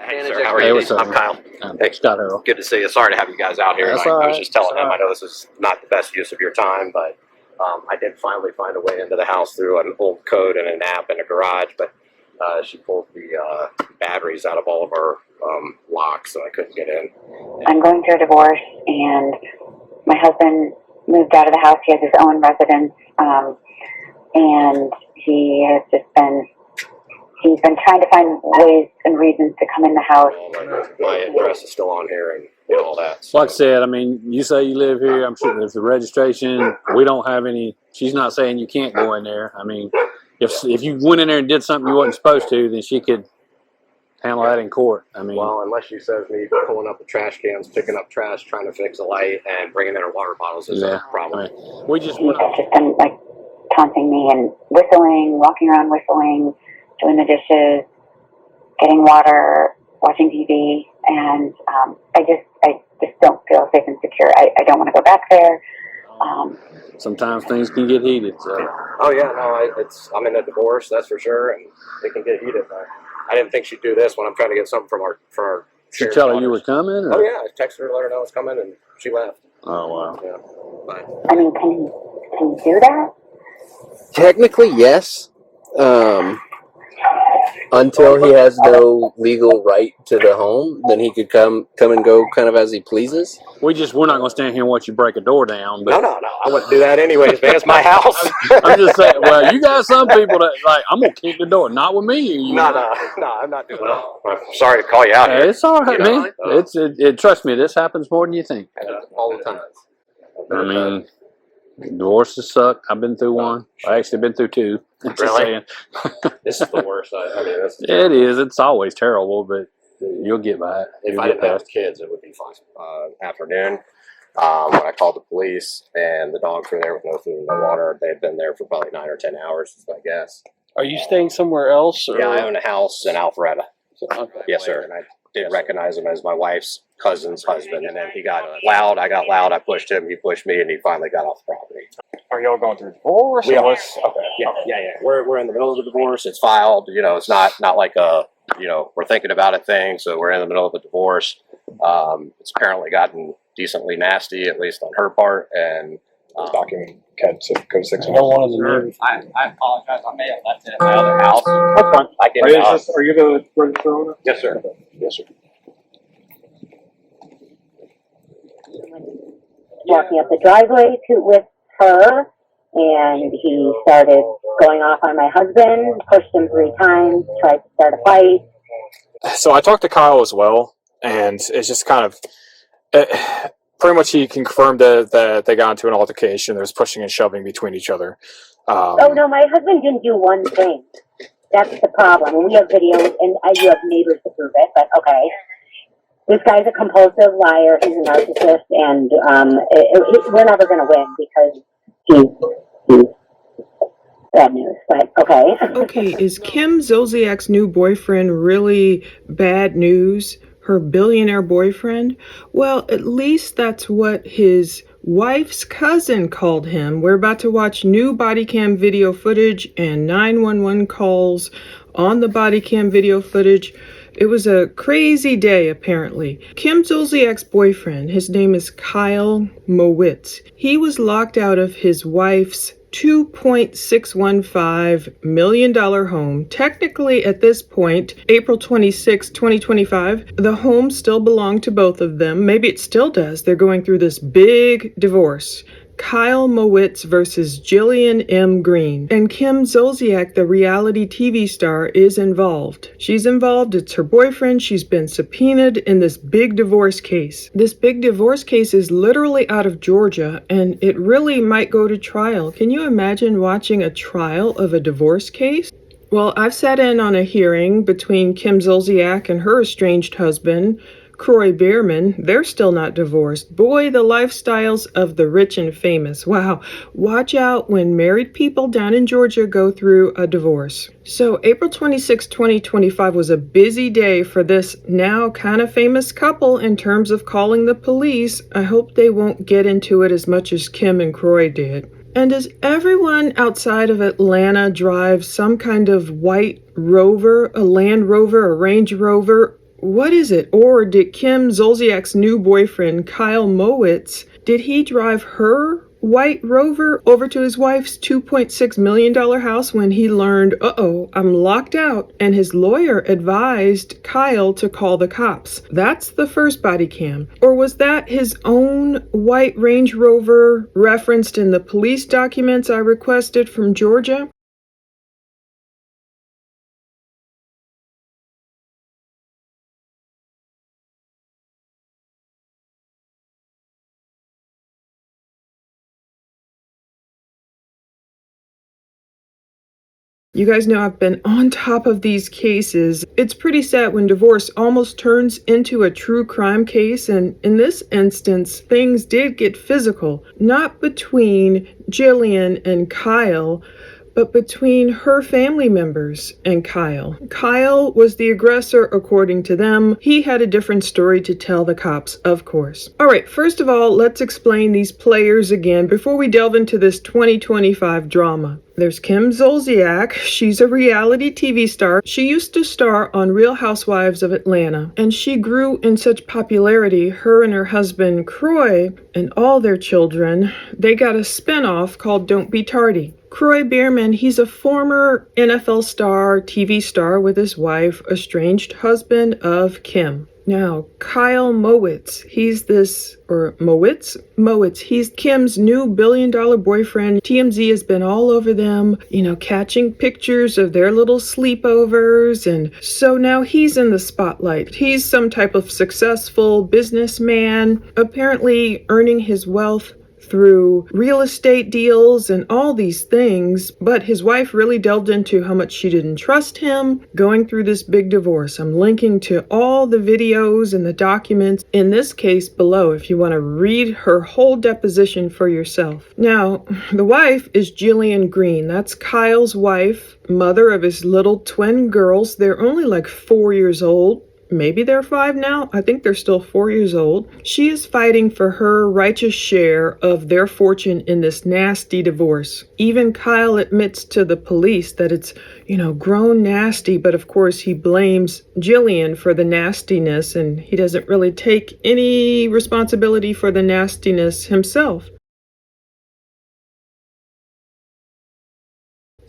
Hey, sir, how are you? I'm Kyle. Hey, Scott Earl. Good to see you. Sorry to have you guys out here. I was just telling him, I know this is not the best use of your time, but I did finally find a way into the house through an old code and an app in a garage, but she pulled the batteries out of all of our locks, so I couldn't get in. I'm going through a divorce, and my husband moved out of the house. He has his own residence, and he's been trying to find ways and reasons to come in the house. My address is still on here and all that. So. Like I said, I mean, you say you live here. I'm sure there's the registration. We don't have any. She's not saying you can't go in there. I mean, if you went in there and did something you wasn't supposed to, then she could handle that in court. I mean, well, unless she says me pulling up the trash cans, picking up trash, trying to fix a light, and bringing in her water bottles is a problem. I mean, we just he's just been like taunting me and whistling, walking around whistling, doing the dishes, getting water, watching TV, and I just don't feel safe and secure. I don't want to go back there. Sometimes things can get heated. So. Oh yeah, no, I'm in a divorce, that's for sure, and it can get heated. I didn't think she'd do this when I'm trying to get something from our. Did you tell her you were coming? Or? Oh yeah, I texted her, let her know I was coming, and she left. Oh wow. Yeah, but I mean, can you do that? Technically, yes. Until he has no legal right to the home, then he could come and go kind of as he pleases. We're not going to stand here and watch you break a door down. But no, I wouldn't do that anyways, man. It's my house. I'm just saying. Well, you got some people that like I'm gonna kick the door. Not with me. No, I'm not doing that. I'm sorry to call you out here. It's all right, man. Trust me, this happens more than you think. All the time. I mean, divorces suck. I've been through one. I actually been through two. Really? This is the worst. It is. It's always terrible, but you'll get by it. If I didn't have kids, it would be fine. Afternoon, when I called the police, and the dogs were there with no food and no water. They had been there for probably 9 or 10 hours, I guess. Are you staying somewhere else? Or? Yeah, I own a house in Alpharetta. Okay. Yes, sir. And I didn't recognize him as my wife's cousin's husband. And then he got loud. I got loud. I pushed him. He pushed me, and he finally got off the property. Are y'all going through divorce? We are. Okay. Yeah. We're in the middle of the divorce. It's filed. You know, it's not like a we're thinking about it thing. So we're in the middle of the divorce. It's apparently gotten decently nasty, at least on her part, and. Document code 6. I don't want to move. I apologize. I may have left it at my other house. That's fine. Are you the registered owner? Yes, sir. Yes, sir. Walking up the driveway with her, and he started going off on my husband, pushed him 3 times, tried to start a fight. So I talked to Kyle as well, and it's just kind of pretty much he confirmed that they got into an altercation. There was pushing and shoving between each other. Oh no, my husband didn't do one thing. That's the problem. We have videos, and you have neighbors to prove it. But okay, this guy's a compulsive liar. He's a narcissist, and we're never going to win because he's bad news. But okay. Okay, is Kim Zolciak's new boyfriend really bad news? Her billionaire boyfriend? Well, at least that's what his wife's cousin called him. We're about to watch new body cam video footage and 911 calls on the body cam video footage. It was a crazy day, apparently. Kim Zolciak's boyfriend, his name is Kyle Mowitz. He was locked out of his wife's $2.615 million home. Technically, at this point, April 26, 2025, the home still belonged to both of them. Maybe it still does. They're going through this big divorce. Kyle Mowitz versus Jillian M. Green. And Kim Zolciak, the reality TV star, is involved. She's involved. It's her boyfriend. She's been subpoenaed in this big divorce case. This big divorce case is literally out of Georgia, and it really might go to trial. Can you imagine watching a trial of a divorce case? Well, I've sat in on a hearing between Kim Zolciak and her estranged husband, Croy Bierman. They're still not divorced. Boy, the lifestyles of the rich and famous. Wow. Watch out when married people down in Georgia go through a divorce. So April 26, 2025 was a busy day for this now kind of famous couple in terms of calling the police. I hope they won't get into it as much as Kim and Croy did. And does everyone outside of Atlanta drive some kind of white Rover, a Land Rover, a Range Rover, what is it? Or did Kim Zolciak's new boyfriend, Kyle Mowitz, did he drive her white Rover over to his wife's $2.6 million house when he learned, uh-oh, I'm locked out, and his lawyer advised Kyle to call the cops? That's the first body cam. Or was that his own white Range Rover referenced in the police documents I requested from Georgia? You guys know I've been on top of these cases. It's pretty sad when divorce almost turns into a true crime case, and in this instance, things did get physical. Not between Jillian and Kyle, but between her family members and Kyle. Kyle was the aggressor according to them. He had a different story to tell the cops, of course. All right, first of all, let's explain these players again before we delve into this 2025 drama. There's Kim Zolciak. She's a reality TV star. She used to star on Real Housewives of Atlanta, and she grew in such popularity. Her and her husband, Croy, and all their children, they got a spinoff called Don't Be Tardy. Croy Bierman, he's a former NFL star, TV star with his wife, estranged husband of Kim. Now, Kyle Mowitz, he's Kim's new billion-dollar boyfriend. TMZ has been all over them, catching pictures of their little sleepovers, and so now he's in the spotlight. He's some type of successful businessman, apparently earning his wealth through real estate deals and all these things, but his wife really delved into how much she didn't trust him going through this big divorce. I'm linking to all the videos and the documents in this case below if you want to read her whole deposition for yourself. Now, the wife is Jillian Green. That's Kyle's wife, mother of his little twin girls. They're only like 4 years old. Maybe they're 5 now. I think they're still 4 years old. She is fighting for her righteous share of their fortune in this nasty divorce. Even Kyle admits to the police that it's, grown nasty, but of course he blames Jillian for the nastiness, and he doesn't really take any responsibility for the nastiness himself.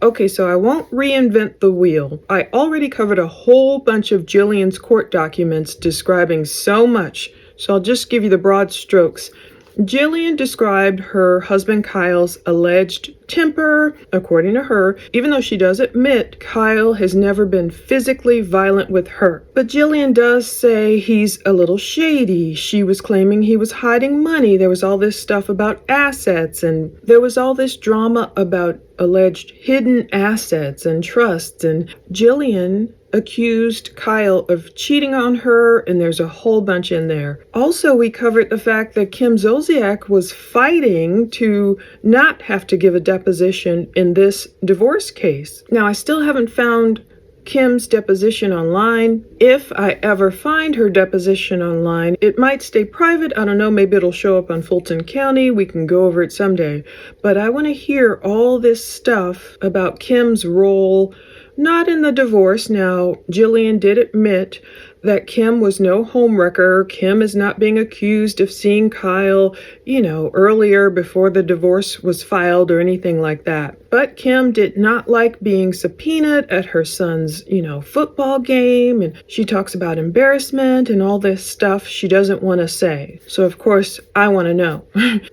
Okay, so I won't reinvent the wheel. I already covered a whole bunch of Jillian's court documents describing so much, so I'll just give you the broad strokes. Jillian described her husband Kyle's alleged temper. According to her, even though she does admit Kyle has never been physically violent with her. But Jillian does say he's a little shady. She was claiming he was hiding money. There was all this stuff about assets, and there was all this drama about alleged hidden assets and trusts, and Jillian accused Kyle of cheating on her, and there's a whole bunch in there. Also, we covered the fact that Kim Zolciak was fighting to not have to give a deposition in this divorce case. Now, I still haven't found Kim's deposition online. If I ever find her deposition online, it might stay private. I don't know, maybe it'll show up on Fulton County. We can go over it someday. But I want to hear all this stuff about Kim's role, not in the divorce. Now, Jillian did admit that Kim was no homewrecker. Kim is not being accused of seeing Kyle, earlier before the divorce was filed or anything like that. But Kim did not like being subpoenaed at her son's, football game. And she talks about embarrassment and all this stuff she doesn't want to say. So, of course, I want to know.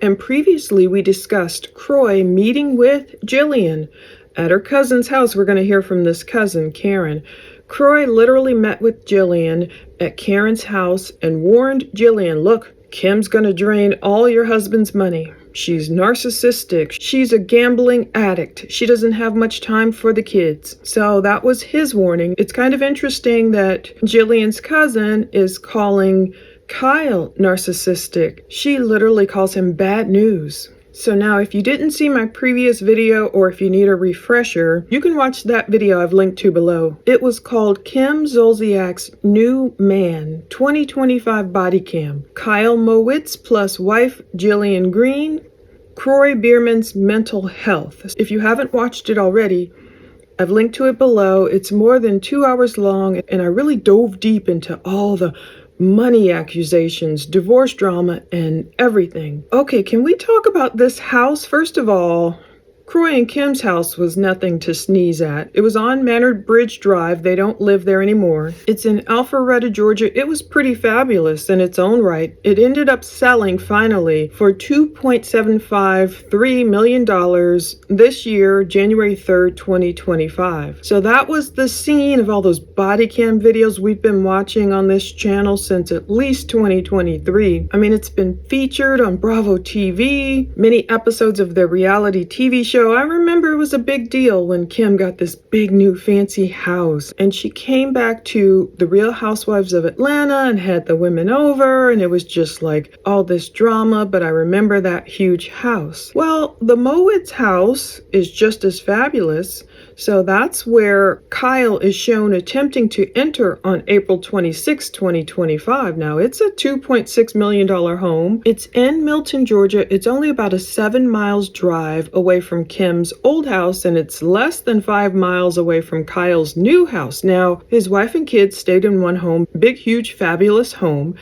And previously, we discussed Croy meeting with Jillian at her cousin's house. We're going to hear from this cousin, Karen. Croy literally met with Jillian at Karen's house and warned Jillian, look, Kim's going to drain all your husband's money. She's narcissistic. She's a gambling addict. She doesn't have much time for the kids. So that was his warning. It's kind of interesting that Jillian's cousin is calling Kyle narcissistic. She literally calls him bad news. So now if you didn't see my previous video, or if you need a refresher, you can watch that video I've linked to below. It was called Kim Zolciak's New Man 2025 Body Cam. Kyle Mowitz plus wife Jillian Green. Croy Bierman's mental health. If you haven't watched it already, I've linked to it below. It's more than 2 hours long, and I really dove deep into all the money accusations, divorce drama, and everything. Okay, can we talk about this house? First of all, Croy and Kim's house was nothing to sneeze at. It was on Manor Bridge Drive. They don't live there anymore. It's in Alpharetta, Georgia. It was pretty fabulous in its own right. It ended up selling finally for $2.753 million this year, January 3rd, 2025. So that was the scene of all those body cam videos we've been watching on this channel since at least 2023. I mean, it's been featured on Bravo TV, many episodes of their reality TV show. I remember it was a big deal when Kim got this big new fancy house, and she came back to the Real Housewives of Atlanta and had the women over, and it was just like all this drama, but I remember that huge house. Well, the Mowitz house is just as fabulous. So that's where Kyle is shown attempting to enter on April 26, 2025. Now, it's a $2.6 million home. It's in Milton, Georgia. It's only about a 7 miles drive away from Kim's old house, and it's less than 5 miles away from Kyle's new house. Now, his wife and kids stayed in one home, big, huge, fabulous home.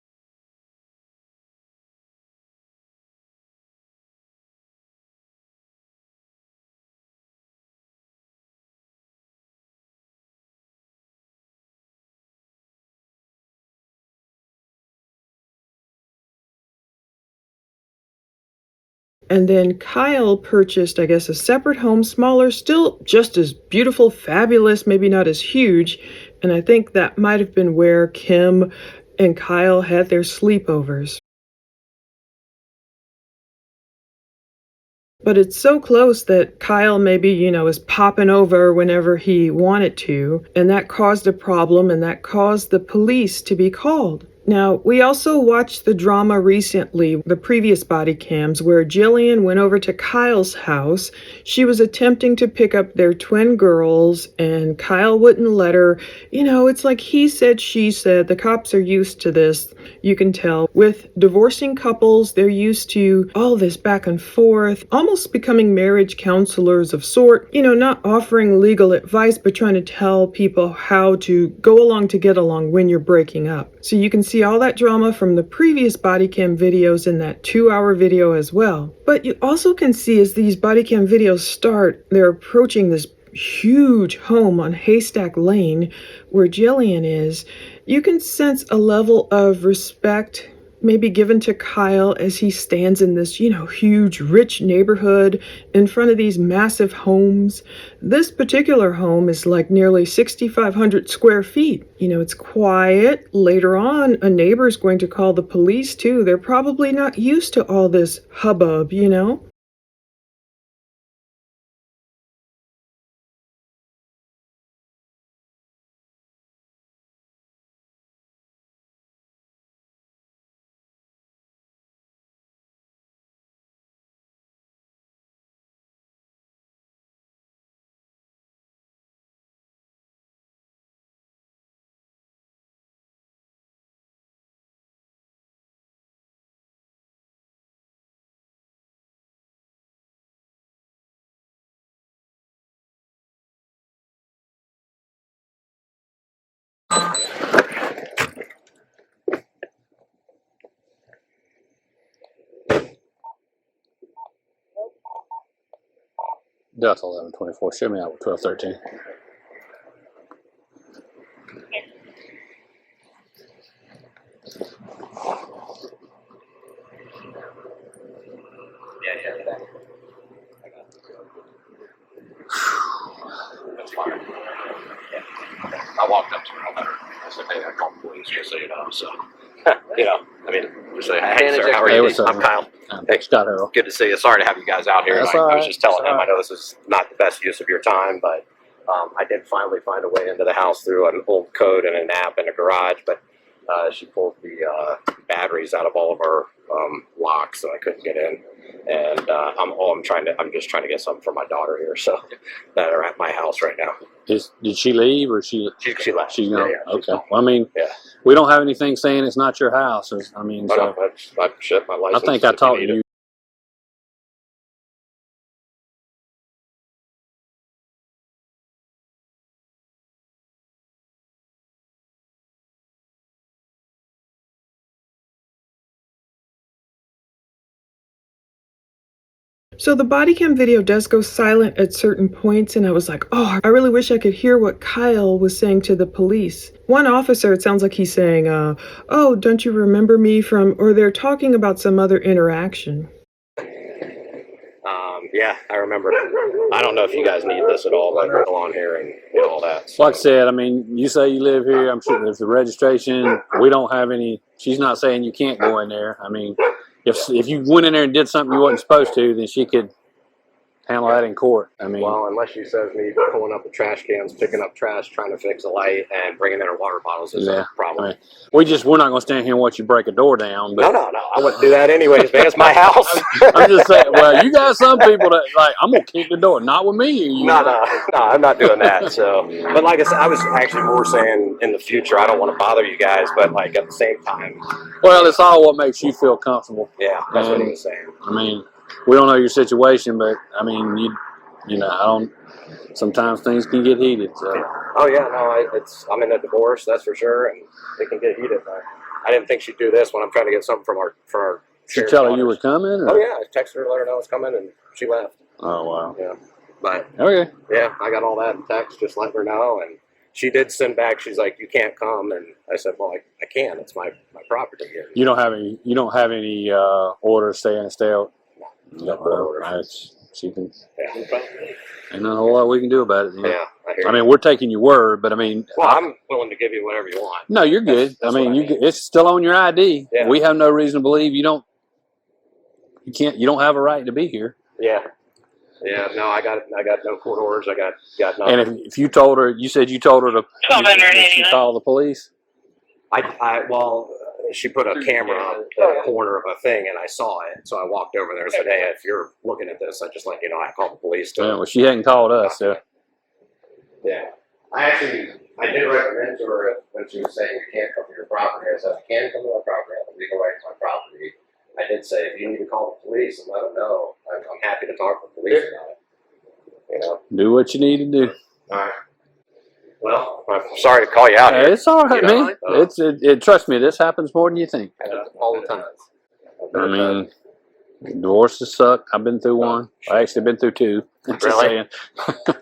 And then Kyle purchased, I guess, a separate home, smaller, still just as beautiful, fabulous, maybe not as huge. And I think that might have been where Kim and Kyle had their sleepovers. But it's so close that Kyle maybe, is popping over whenever he wanted to. And that caused a problem, and that caused the police to be called. Now, we also watched the drama recently, the previous body cams, where Jillian went over to Kyle's house. She was attempting to pick up their twin girls, and Kyle wouldn't let her. It's like he said, she said. The cops are used to this, you can tell. With divorcing couples, they're used to all this back and forth, almost becoming marriage counselors of sort. Not offering legal advice, but trying to tell people how to go along to get along when you're breaking up. So you can see all that drama from the previous body cam videos in that 2-hour video as well. But you also can see as these body cam videos start, they're approaching this huge home on Haystack Lane where Jillian is. You can sense a level of respect maybe given to Kyle as he stands in this, huge, rich neighborhood in front of these massive homes. This particular home is like nearly 6,500 square feet. It's quiet. Later on, a neighbor is going to call the police too. They're probably not used to all this hubbub, Delta 1124. Show me out with 1213. Yeah. That's fine. Yeah. I walked up to her and I let her. I said, "Hey, I called the police, just so you know." So, just say, "Hey, sir, how are you?" I'm Kyle. Hey, Scott Earl. Good to see you. Sorry to have you guys out here. I was just telling him, I know this is not the best use of your time, but I did finally find a way into the house through an old code and an app in a garage, but she pulled the batteries out of all of our locks, so I couldn't get in. And I'm just trying to get something for my daughter here, so that are at my house right now. Did she leave or she left? She's gone. Yeah, okay. Well, yeah. We don't have anything saying it's not your house. No, my license. I think I taught you. So the body cam video does go silent at certain points, and I was like, oh, I really wish I could hear what Kyle was saying to the police. One officer, it sounds like he's saying, oh, don't you remember me from, or they're talking about some other interaction. Yeah, I remember. I don't know if you guys need this at all, but go on here and all that. So. Like I said, I mean, you say you live here. I'm sure if the registration, we don't have any. She's not saying you can't go in there. I mean, if you went in there and did something you wasn't supposed to, then she could handle that in court. I mean, well, unless she says me pulling up the trash cans, picking up trash, trying to fix a light, and bringing in her water bottles is a problem. I mean, we're not going to stand here and watch you break a door down. But No, I wouldn't do that anyways, man. It's my house. I'm just saying. Well, you got some people that like, I'm going to kick the door. Not with me. No, I'm not doing that. So, but like I said, I was actually more saying in the future, I don't want to bother you guys, but like at the same time. Well, it's all what makes you feel comfortable. Yeah, that's what he was saying. I mean, we don't know your situation, but I mean, you know, I don't. Sometimes things can get heated. So. Oh yeah, no, I'm in a divorce, that's for sure, and it can get heated. I didn't think she'd do this when I'm trying to get something from our. Did you tell her you were coming? Or? Oh yeah, I texted her, let her know I was coming, and she left. Oh wow. Yeah, but okay. Yeah, I got all that in text, just letting her know, and she did send back. She's like, "You can't come," and I said, "Well, I can. It's my property here." You don't have any orders stay in, stay out. No orders. She can. Yeah. Ain't not a whole lot we can do about it. Yeah, I hear I mean, we're taking your word, but I mean. Well, I'm willing to give you whatever you want. No, you're good. That's I mean, what it's still on your ID. Yeah. We have no reason to believe you don't have a right to be here. Yeah. Yeah, no, I got no court orders. I got nothing. And if you told her, you said you told her to she call the police. Well, she put a camera up in the corner of a thing, and I saw it. So I walked over there and said, "Hey, if you're looking at this, I just let you know I called the police." Yeah, well, she hadn't called us. So. Yeah, I did recommend to her when she was saying you can't come to your property. I said, "You can come to my property. I have the legal right to my property." I did say, if you need to call the police and let them know, I'm happy to talk to the police about it. You know, do what you need to do. All right. Well, I'm sorry to call you out here. It's all right, man. Trust me, this happens more than you think. All the time. I mean, divorces suck. I've been through one. I actually been through two. Really?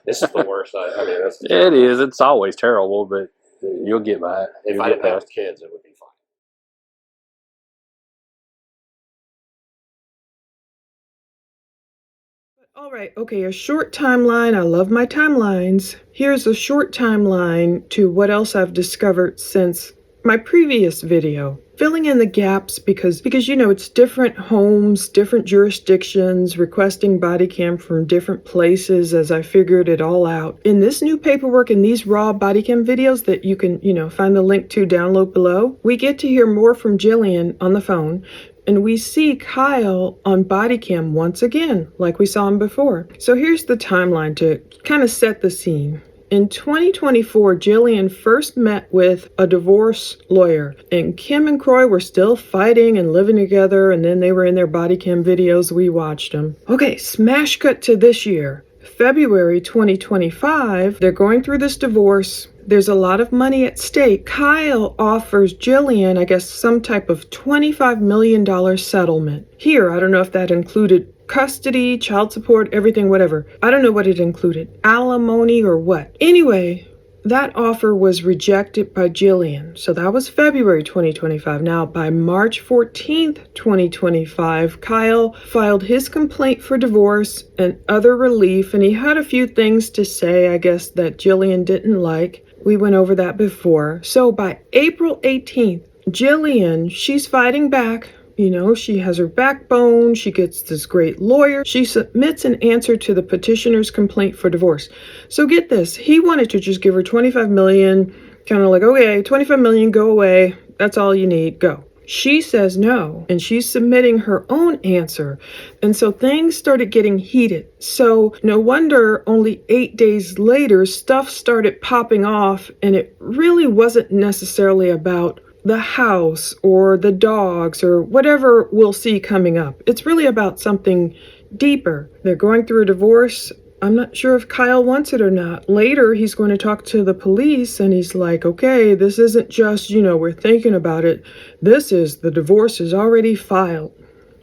This is the worst. I mean, it is. It's always terrible, but you'll get by it. If I didn't have kids, it would be fine. All right, okay, a short timeline. I love my timelines. Here's a short timeline to what else I've discovered since my previous video. Filling in the gaps because you know, it's different homes, different jurisdictions, requesting body cam from different places as I figured it all out. In this new paperwork and these raw body cam videos that you can, you know, find the link to download below, we get to hear more from Jillian on the phone. And we see Kyle on body cam once again, like we saw him before. So here's the timeline to kind of set the scene. In 2024, Jillian first met with a divorce lawyer, and Kim and Croy were still fighting and living together, and then they were in their body cam videos. We watched them. Okay, smash cut to this year. February 2025, they're going through this divorce. There's a lot of money at stake. Kyle offers Jillian, I guess, some type of $25 million settlement. Here, I don't know if that included custody, child support, everything, whatever. I don't know what it included. Alimony or what. Anyway, that offer was rejected by Jillian. So that was February 2025. Now, by March 14th, 2025, Kyle filed his complaint for divorce and other relief, and he had a few things to say, I guess, that Jillian didn't like. We went over that before. So by April 18th, Jillian, she's fighting back. You know, she has her backbone. She gets this great lawyer. She submits an answer to the petitioner's complaint for divorce. So get this. He wanted to just give her $25 million, kind of like, okay, $25 million, go away. That's all you need. Go. She says no, and she's submitting her own answer. And so things started getting heated. So no wonder only 8 days later, stuff started popping off, and it really wasn't necessarily about the house or the dogs or whatever we'll see coming up. It's really about something deeper. They're going through a divorce. I'm not sure if Kyle wants it or not. Later, he's going to talk to the police and he's like, okay, this isn't just, you know, we're thinking about it. This is, the divorce is already filed.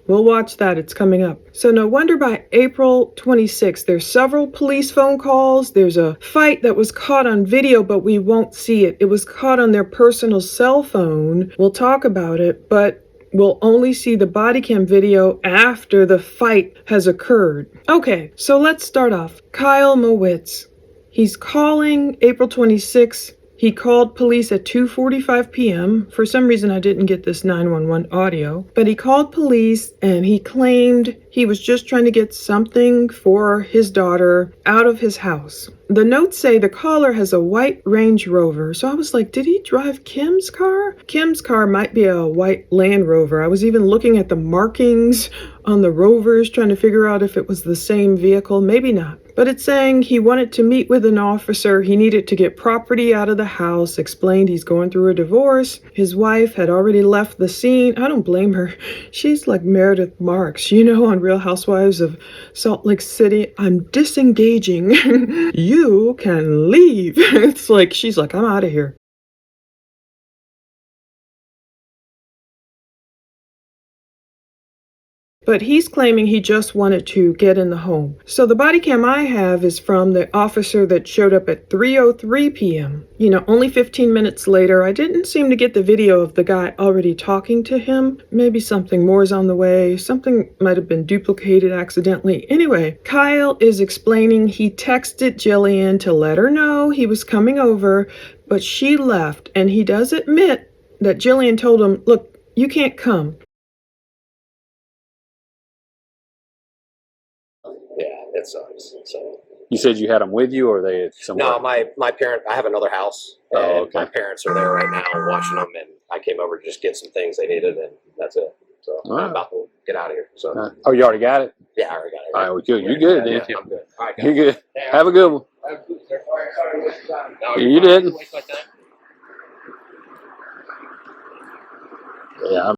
We'll watch that. It's coming up. So no wonder by April 26th, there's several police phone calls. There's a fight that was caught on video, but we won't see it. It was caught on their personal cell phone. We'll talk about it, but we'll only see the body cam video after the fight has occurred. Okay, so let's start off. Kyle Mowitz. He's calling April 26th. He called police at 2:45 p.m. For some reason, I didn't get this 911 audio, but he called police and he claimed he was just trying to get something for his daughter out of his house. The notes say the caller has a white Range Rover, so I was like, did he drive Kim's car? Kim's car might be a white Land Rover. I was even looking at the markings on the Rovers, trying to figure out if it was the same vehicle. Maybe not. But it's saying he wanted to meet with an officer. He needed to get property out of the house, explained he's going through a divorce. His wife had already left the scene. I don't blame her. She's like Meredith Marks, on Real Housewives of Salt Lake City. I'm disengaging. You can leave. It's like, she's like, I'm out of here. But he's claiming he just wanted to get in the home. So the body cam I have is from the officer that showed up at 3:03 p.m. Only 15 minutes later. I didn't seem to get the video of the guy already talking to him. Maybe something more is on the way. Something might have been duplicated accidentally. Anyway, Kyle is explaining he texted Jillian to let her know he was coming over, but she left. And he does admit that Jillian told him, look, you can't come. Yeah, it sucks. So You said you had them with you, or they had somewhere? no, my parent. I have another house, and okay. my parents are there right now watching them, and I came over to just get some things they needed, and that's it. So I'm about to get out of here. So Oh, you already got it? yeah, I already got it. All right, well, good. You good, then? Yeah, I'm good. All right, guys. You're good. Have a good one. No, You fine. didn't. Waste my time. Yeah.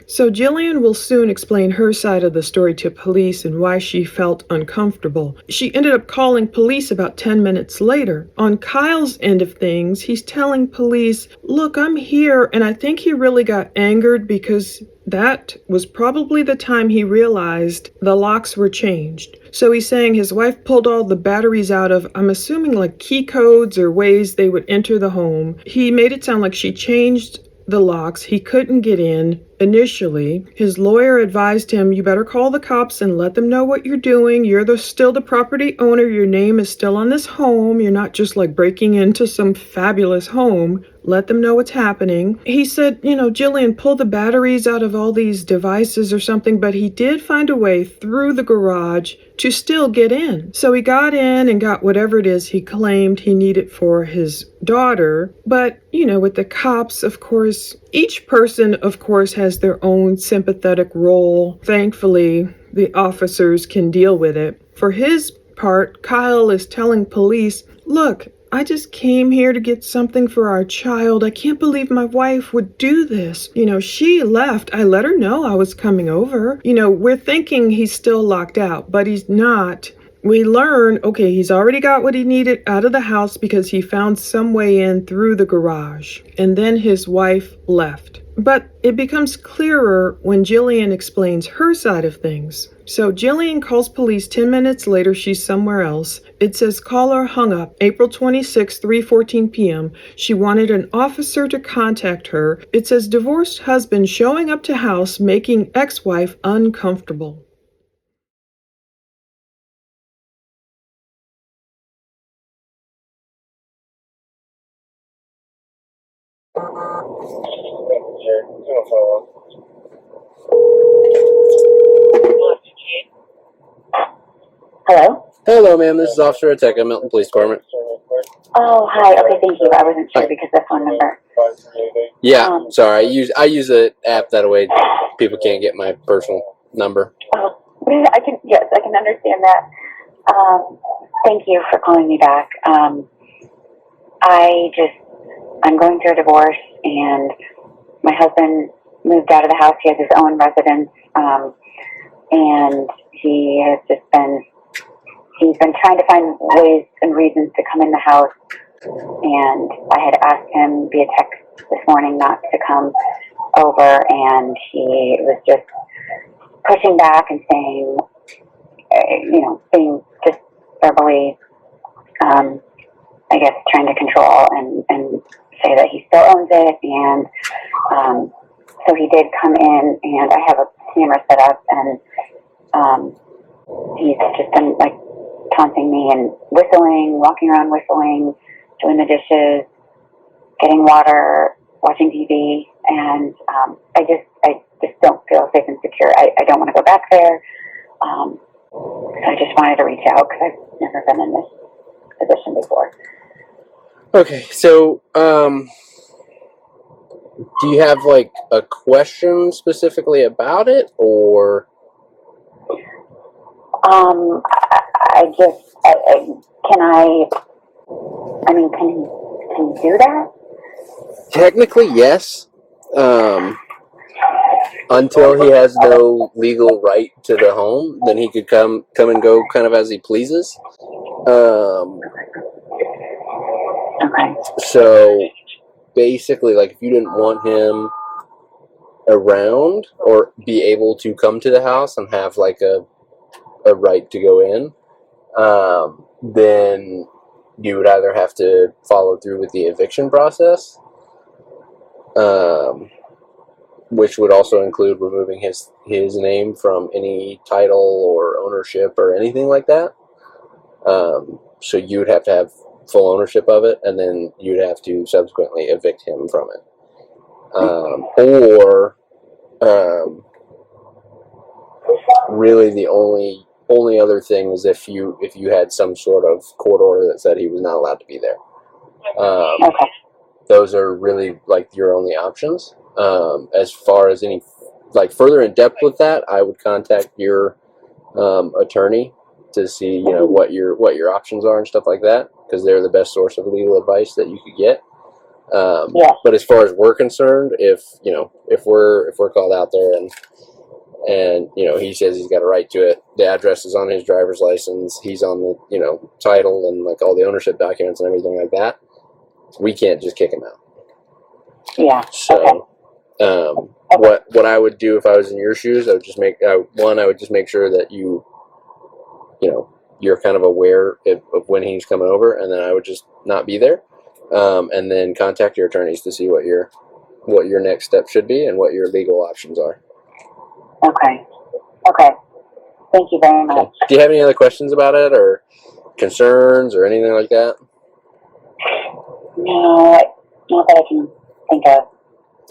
So Jillian will soon explain her side of the story to police and why she felt uncomfortable. She ended up calling police about 10 minutes later. On Kyle's end of things, he's telling police, look, I'm here, and I think he really got angered because that was probably the time he realized the locks were changed. So he's saying his wife pulled all the batteries out of, I'm assuming like key codes or ways they would enter the home. He made it sound like she changed the locks. He couldn't get in initially. His lawyer advised him, you better call the cops and let them know what you're doing. You're still the property owner. Your name is still on this home. You're not just like breaking into some fabulous home. Let them know what's happening. He said, Jillian pulled the batteries out of all these devices or something, but he did find a way through the garage to still get in. So he got in and got whatever it is he claimed he needed for his daughter. But, with the cops, of course, each person, of course, has their own sympathetic role. Thankfully, the officers can deal with it. For his part, Kyle is telling police, look, I just came here to get something for our child. I can't believe my wife would do this. She left. I let her know I was coming over. We're thinking he's still locked out, but he's not. We learn, okay, he's already got what he needed out of the house because he found some way in through the garage. And then his wife left. But it becomes clearer when Jillian explains her side of things. So Jillian calls police 10 minutes later. She's somewhere else. It says caller hung up April 26, 3:14 p.m. She wanted an officer to contact her. It says divorced husband showing up to house making ex-wife uncomfortable. Hello? Hello, ma'am. This is Officer Ateka, Milton Police Department. Oh, hi. Okay, thank you. I wasn't sure because the phone number. Yeah, sorry. I use an app that way people can't get my personal number. Oh, yes, I can understand that. Thank you for calling me back. I'm going through a divorce, and my husband moved out of the house. He has his own residence, and he's been trying to find ways and reasons to come in the house, and I had asked him via text this morning not to come over, and he was just pushing back and saying, being just verbally, I guess, trying to control and say that he still owns it. And so he did come in, and I have a camera set up, and he's just been like taunting me and whistling, walking around whistling, doing the dishes, getting water, watching TV, and I just don't feel safe and secure. I don't want to go back there. So I just wanted to reach out because I've never been in this position before. Okay, so do you have like a question specifically about it, or? Can you do that? Technically, yes. Until he has no legal right to the home, then he could come and go kind of as he pleases. Okay. So basically, like, if you didn't want him around or be able to come to the house and have like a right to go in, then you would either have to follow through with the eviction process, which would also include removing his name from any title or ownership or anything like that. So you would have to have full ownership of it, and then you'd have to subsequently evict him from it. Or really the only other thing is if you had some sort of court order that said he was not allowed to be there. Okay. Those are really like your only options. As far as any like further in depth with that, I would contact your attorney to see what your options are and stuff like that, because they're the best source of legal advice that you could get. Yeah. But as far as we're concerned, if we're called out there and he says he's got a right to it, the address is on his driver's license, he's on the title and like all the ownership documents and everything like that, we can't just kick him out. Yeah. So what I would do if I was in your shoes, I would just make I would just make sure that you're kind of aware of when he's coming over, and then I would just not be there, and then contact your attorneys to see what your next step should be and what your legal options are. Okay. Thank you very much. Okay. Do you have any other questions about it or concerns or anything like that? No, not that I can think of.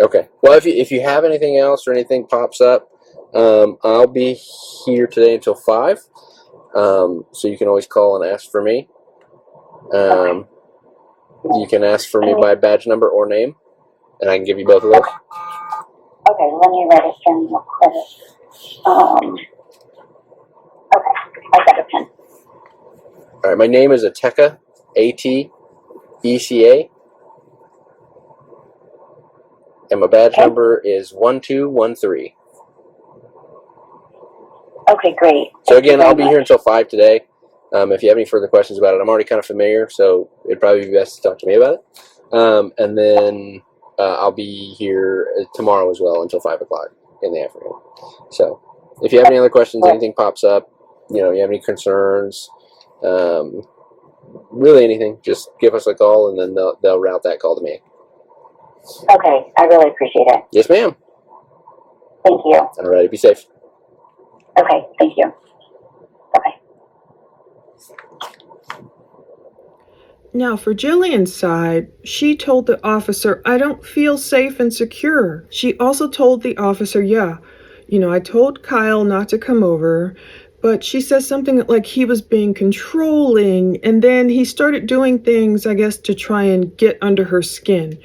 Okay. Well, if you have anything else or anything pops up, I'll be here today until 5. So you can always call and ask for me. You can ask for me by badge number or name, and I can give you both of those. Okay, let me register and look for it. Okay, I've got a pen. All right, my name is Ateka, A-T-E-C-A, and my badge number is 1213. Okay, great. So again, I'll be here until 5 today. If you have any further questions about it, I'm already kind of familiar, so it'd probably be best to talk to me about it. And then I'll be here tomorrow as well until 5 o'clock in the afternoon. So if you have any other questions, anything pops up, you have any concerns, really anything, just give us a call, and then they'll route that call to me. Okay, I really appreciate it. Yes, ma'am. Thank you. All right, be safe. Okay, thank you. Bye-bye. Now, for Jillian's side, she told the officer, I don't feel safe and secure. She also told the officer, I told Kyle not to come over, but she says something like he was being controlling, and then he started doing things, I guess, to try and get under her skin.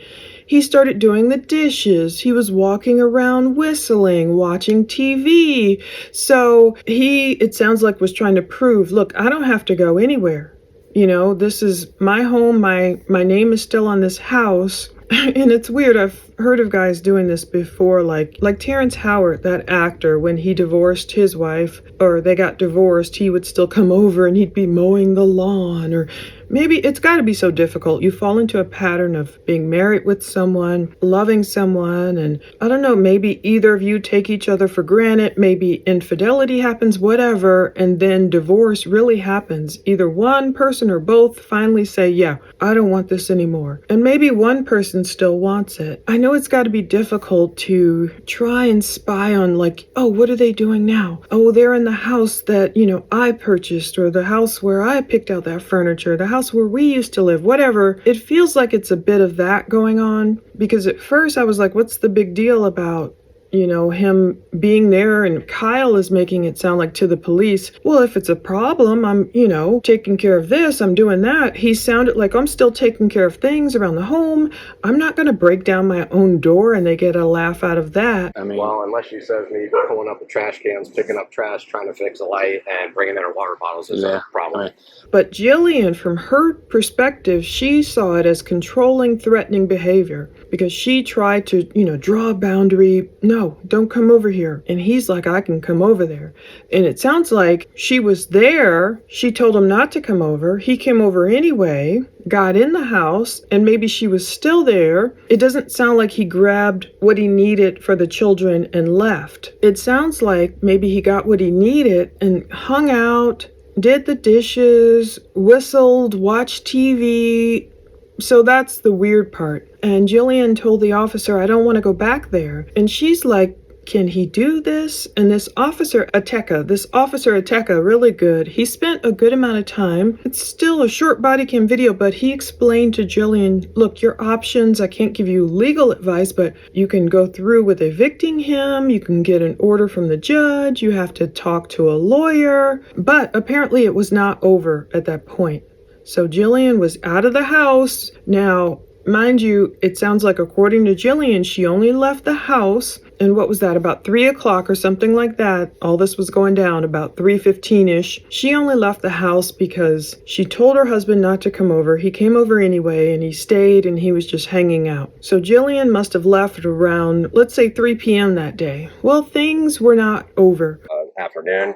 He started doing the dishes. He was walking around whistling, watching TV. So it sounds like, was trying to prove, look, I don't have to go anywhere. This is my home. My name is still on this house. And it's weird. I've heard of guys doing this before, like Terrence Howard, that actor, when he divorced his wife, or they got divorced, he would still come over and he'd be mowing the lawn or maybe it's got to be so difficult. You fall into a pattern of being married with someone, loving someone, and I don't know, maybe either of you take each other for granted, maybe infidelity happens, whatever, and then divorce really happens. Either one person or both finally say, yeah, I don't want this anymore. And maybe one person still wants it. I know it's got to be difficult to try and spy on, like, oh, what are they doing now? Oh, they're in the house that, I purchased, or the house where I picked out that furniture, the house where we used to live, whatever. It feels like it's a bit of that going on, because at first I was like, what's the big deal about him being there? And Kyle is making it sound like to the police, well, if it's a problem, I'm, taking care of this, I'm doing that. He sounded like, I'm still taking care of things around the home. I'm not going to break down my own door, and they get a laugh out of that. I mean, well, unless she says me pulling up the trash cans, picking up trash, trying to fix a light, and bringing in her water bottles is a problem. Right. But Jillian, from her perspective, she saw it as controlling, threatening behavior, because she tried to, draw a boundary. No, don't come over here. And he's like, I can come over there. And it sounds like she was there. She told him not to come over. He came over anyway, got in the house, and maybe she was still there. It doesn't sound like he grabbed what he needed for the children and left. It sounds like maybe he got what he needed and hung out, did the dishes, whistled, watched TV. So that's the weird part. And Jillian told the officer, I don't want to go back there. And she's like, can he do this? And this officer Ateka, really good. He spent a good amount of time. It's still a short body cam video, but he explained to Jillian, look, your options, I can't give you legal advice, but you can go through with evicting him. You can get an order from the judge. You have to talk to a lawyer. But apparently it was not over at that point. So Jillian was out of the house. Now, mind you, it sounds like according to Jillian, she only left the house. And what was that, about 3 o'clock or something like that? All this was going down about 3:15-ish. She only left the house because she told her husband not to come over. He came over anyway, and he stayed, and he was just hanging out. So Jillian must have left around, let's say 3 p.m. that day. Well, things were not over. Afternoon.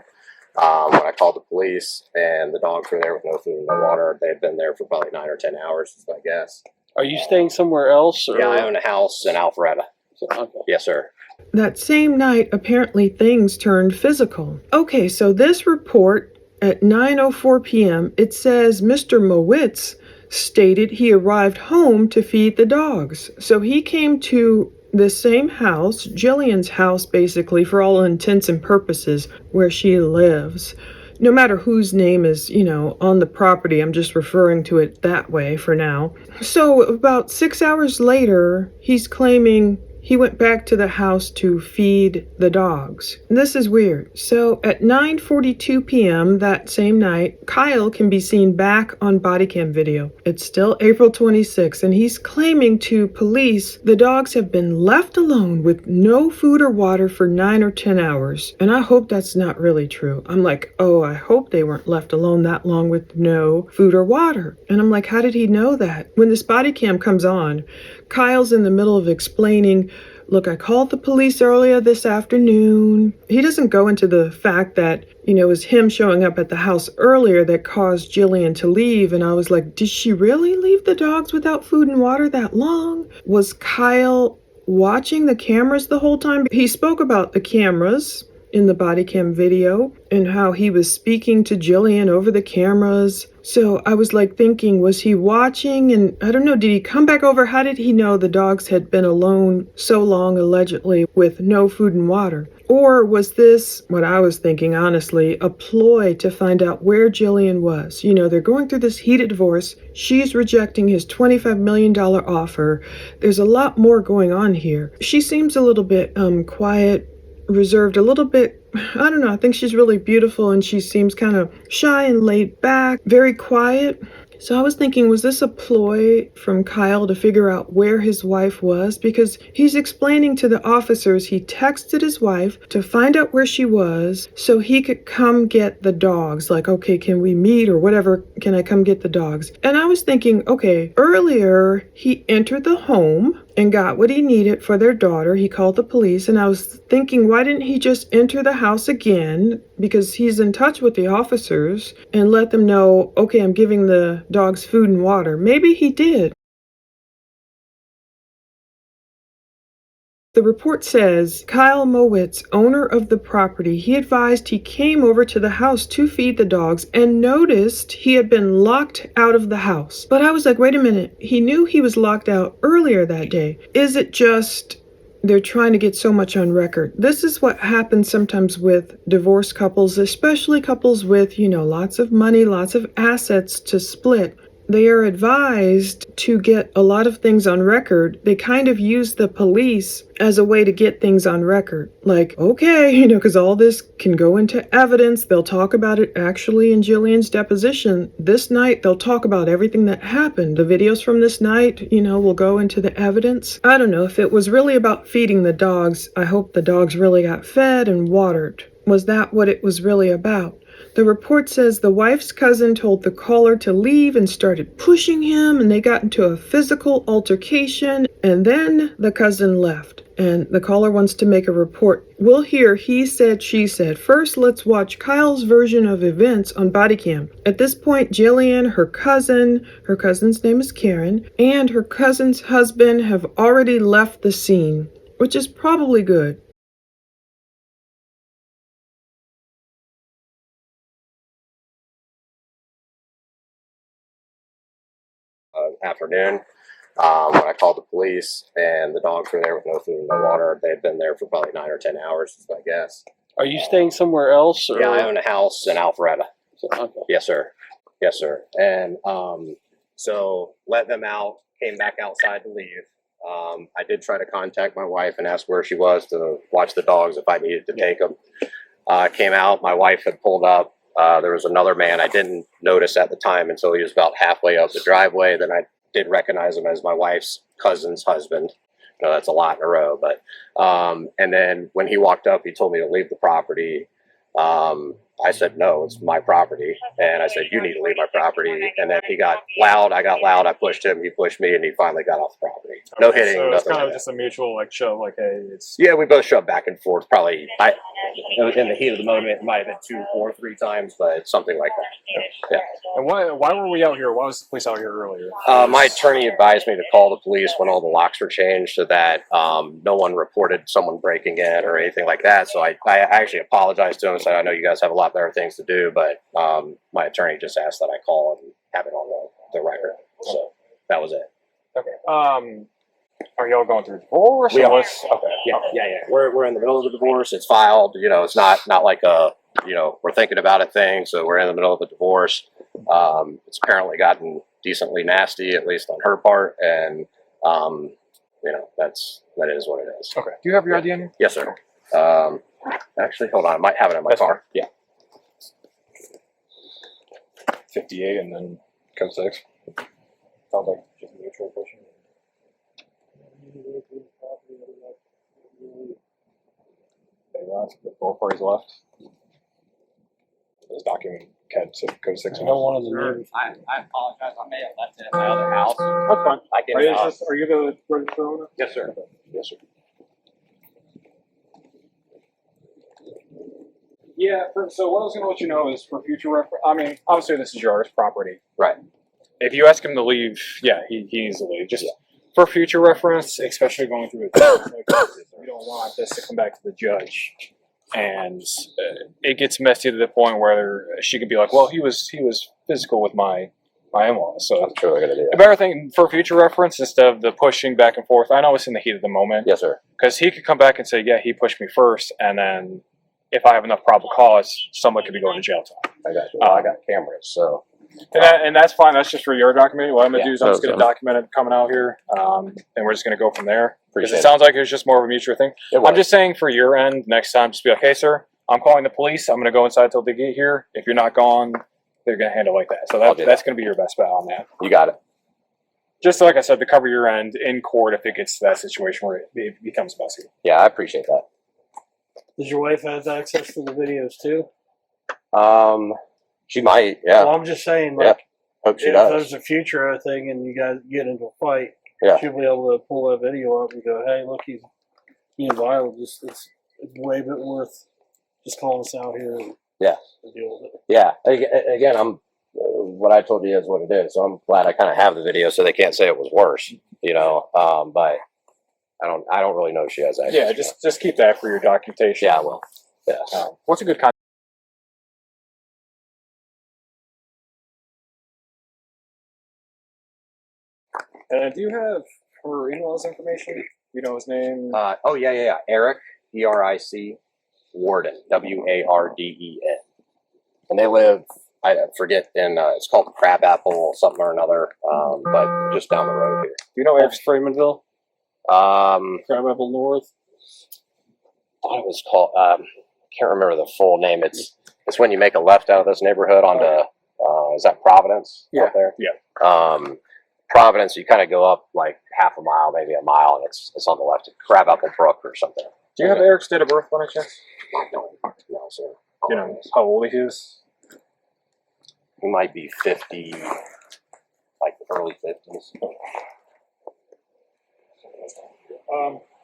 When I called the police, and the dogs were there with no food and no water. They had been there for probably 9 or 10 hours, is my guess. Are you staying somewhere else? Or? Yeah, I own a house in Alpharetta. Okay. Yes, sir. That same night, apparently things turned physical. Okay, so this report at 9:04 p.m., it says Mr. Mowitz stated he arrived home to feed the dogs. So he came to the same house, Jillian's house, basically, for all intents and purposes, where she lives. No matter whose name is, on the property, I'm just referring to it that way for now. So about 6 hours later, he's claiming he went back to the house to feed the dogs. This is weird. So at 9:42 p.m. that same night, Kyle can be seen back on body cam video. It's still April 26th, and he's claiming to police the dogs have been left alone with no food or water for 9 or 10 hours. And I hope that's not really true. I'm like, oh, I hope they weren't left alone that long with no food or water. And I'm like, how did he know that? When this body cam comes on, Kyle's in the middle of explaining, look, I called the police earlier this afternoon. He doesn't go into the fact that, it was him showing up at the house earlier that caused Jillian to leave. And I was like, did she really leave the dogs without food and water that long? Was Kyle watching the cameras the whole time? He spoke about the cameras in the body cam video and how he was speaking to Jillian over the cameras. So I was like thinking, was he watching? And I don't know, did he come back over? How did he know the dogs had been alone so long, allegedly, with no food and water? Or was this, what I was thinking, honestly, a ploy to find out where Jillian was? They're going through this heated divorce. She's rejecting his $25 million offer. There's a lot more going on here. She seems a little bit quiet, reserved, a little bit, I don't know, I think she's really beautiful, and she seems kind of shy and laid back, very quiet. So I was thinking, was this a ploy from Kyle to figure out where his wife was? Because he's explaining to the officers he texted his wife to find out where she was so he could come get the dogs. Like, okay, can we meet or whatever? Can I come get the dogs? And I was thinking, okay, earlier he entered the home and got what he needed for their daughter. He called the police, and I was thinking, why didn't he just enter the house again, because he's in touch with the officers and let them know, okay, I'm giving the dogs food and water. Maybe he did. The report says Kyle Mowitz, owner of the property, he advised he came over to the house to feed the dogs and noticed he had been locked out of the house. But I was like, wait a minute, he knew he was locked out earlier that day. Is it just they're trying to get so much on record? This is what happens sometimes with divorced couples, especially couples with, lots of money, lots of assets to split. They are advised to get a lot of things on record. They kind of use the police as a way to get things on record. Like, okay, because all this can go into evidence. They'll talk about it actually in Jillian's deposition. This night, they'll talk about everything that happened. The videos from this night, will go into the evidence. I don't know if it was really about feeding the dogs. I hope the dogs really got fed and watered. Was that what it was really about? The report says the wife's cousin told the caller to leave and started pushing him, and they got into a physical altercation, and then the cousin left. And the caller wants to make a report. We'll hear he said, she said. First, let's watch Kyle's version of events on body cam. At this point, Jillian, her cousin's name is Karen, and her cousin's husband have already left the scene, which is probably good. Afternoon, when I called the police, and the dogs were there with no food and no water. They had been there for probably 9 or 10 hours, is my guess. Are you staying somewhere else? Or? Yeah, I own a house in Alpharetta. Okay. Yes, sir. Yes, sir. And so let them out, came back outside to leave. I did try to contact my wife and ask where she was to watch the dogs if I needed to take them. Came out, my wife had pulled up. There was another man I didn't notice at the time until he was about halfway up the driveway. Then I did recognize him as my wife's cousin's husband. That's a lot in a row. But and then when he walked up, he told me to leave the property. I said, no, it's my property. And I said, you need to leave my property. And then he got loud. I got loud. I pushed him. He pushed me, and he finally got off the property. No hitting. So it's nothing kind of like just a mutual shove, hey, it's. Yeah, we both shoved back and forth. Probably, in the heat of the moment, it might have been 2 or 3 times, but something like that. Yeah. And why were we out here? Why was the police out here earlier? My attorney advised me to call the police when all the locks were changed, so that no one reported someone breaking in or anything like that. So I actually apologized to him and said, I know you guys have a lot better things to do, but my attorney just asked that I call and have it on the record. So that was it. Okay. Are y'all going through a divorce? We are. Okay. Yeah. We're in the middle of the divorce. It's filed. It's not like a we're thinking about it thing. So we're in the middle of a divorce. It's apparently gotten decently nasty, at least on her part, and that is what it is. Okay. Do you have your ID on you? Yes, sir. Actually, hold on. I might have it in my car. Yeah. 58 and then code 6. Sounds like just mutual pushing. Both parties left. This document code 6. I know one of the neighbors. I apologize. I may have left it at my other house. That's fine. I can. Are you the registered owner? Yes, sir. Yes, sir. Yeah. So what I was going to let you know is for future reference. I mean, obviously this is yours, property. Right. If you ask him to leave, yeah, he needs to leave. Just for future reference, especially going through a divorce, we don't want this to come back to the judge, and it gets messy to the point where she could be like, "Well, he was physical with my in-laws." So That's really good idea. the better thing for future reference, instead of the pushing back and forth. I know it's in the heat of the moment. Yes, sir. Because he could come back and say, "Yeah, he pushed me first," and then if I have enough probable cause, someone could be going to jail time. I got you. I got cameras, so. And that's fine. That's just for your document. What I'm going to do is I'm just going okay. to document it coming out here, and we're just going to go from there. Because Appreciate it sounds like it's just more of a mutual thing. I'm just saying for your end, next time, just be like, hey, sir, I'm calling the police. I'm going to go inside till they get here. If you're not gone, they're going to handle it like that. So that's going to be your best bet on that. You got it. Just like I said, to cover your end in court if it gets to that situation where it becomes messy. Yeah, I appreciate that. Does your wife have access to the videos too? She might, yeah. Well, I'm just saying, like, Hope she if does. there's a future thing and you guys get into a fight, Yeah. she'll be able to pull that video up and go, hey, look, he's being violent. It's way bit worth just calling us out here and Yeah. to deal with it. Yeah. Again, I'm what I told you is what it is. So I'm glad I kind of have the video, so they can't say it was worse. You know, but I don't really know if she has access. Yeah, just keep that for your documentation. Yeah, well, yeah. What's a good contact? Do you have her in-laws information? You know his name? Oh yeah. Eric, ERIC, Warden, WARDEN, and they live. I forget in it's called Crabapple something or another, but just down the road here. Do you know Eric's Freemanville? Crabapple North. I thought it was called. Can't remember the full name. It's when you make a left out of this neighborhood onto. Is that Providence? Yeah. Out there. Yeah. Providence. You kind of go up like half a mile, maybe a mile, and it's on the left. Crabapple Brook or something. Do you have Eric's date of birth by any chance? No, sir. You know how old he is? He might be 50, like early 50s.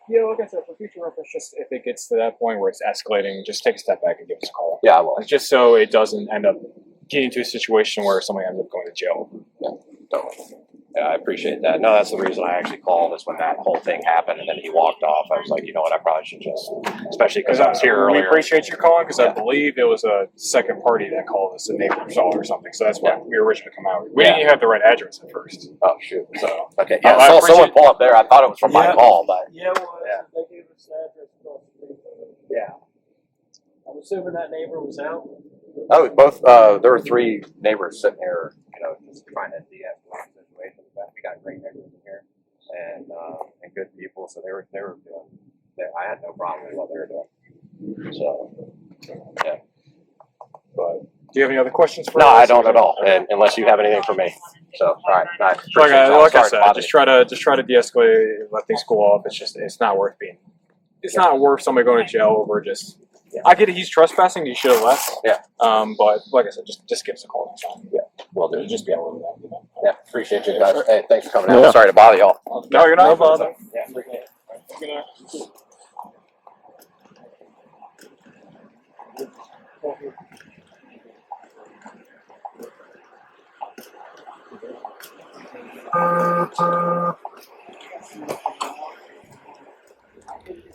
Yeah, like I said, for future reference, just if it gets to that point where it's escalating, just take a step back and give us a call. Yeah, I will. Just so it doesn't end up getting into a situation where somebody ends up going to jail. Yeah, totally. Yeah, I appreciate that. No, that's the reason I actually called is when that whole thing happened and then he walked off. I was like, you know what, I probably should just, especially because I was here earlier. We appreciate you calling because I believe it was a second party that called us, a neighbor or something. So that's why we originally come out. We didn't even have the right address at first. Oh, shoot. So, okay. Yeah, I saw someone pull up there. I thought it was from my call, but. Yeah, well, they gave us the address across the street. Yeah. I'm assuming that neighbor was out. Oh, both, there were three neighbors sitting here, you know, just trying to de-escalate the situation. But we got great neighbors in here and good people. So they were doing, I had no problem with what they were doing. So, yeah. But, do you have any other questions for us? No, I don't at all, and unless you have anything for me. So, all right. Nice. Like I said, just try to de-escalate, let things cool off. It's not worth being. It's not worth somebody going to jail over just. I get it. He's trespassing. He should have left. Yeah. But like I said, just give us a call next time. Yeah. We'll do. Just be able to do that. Yeah. Appreciate you guys. Hey, thanks for coming out. Sorry to bother y'all. No, you're not. No bother. Yeah. Good night.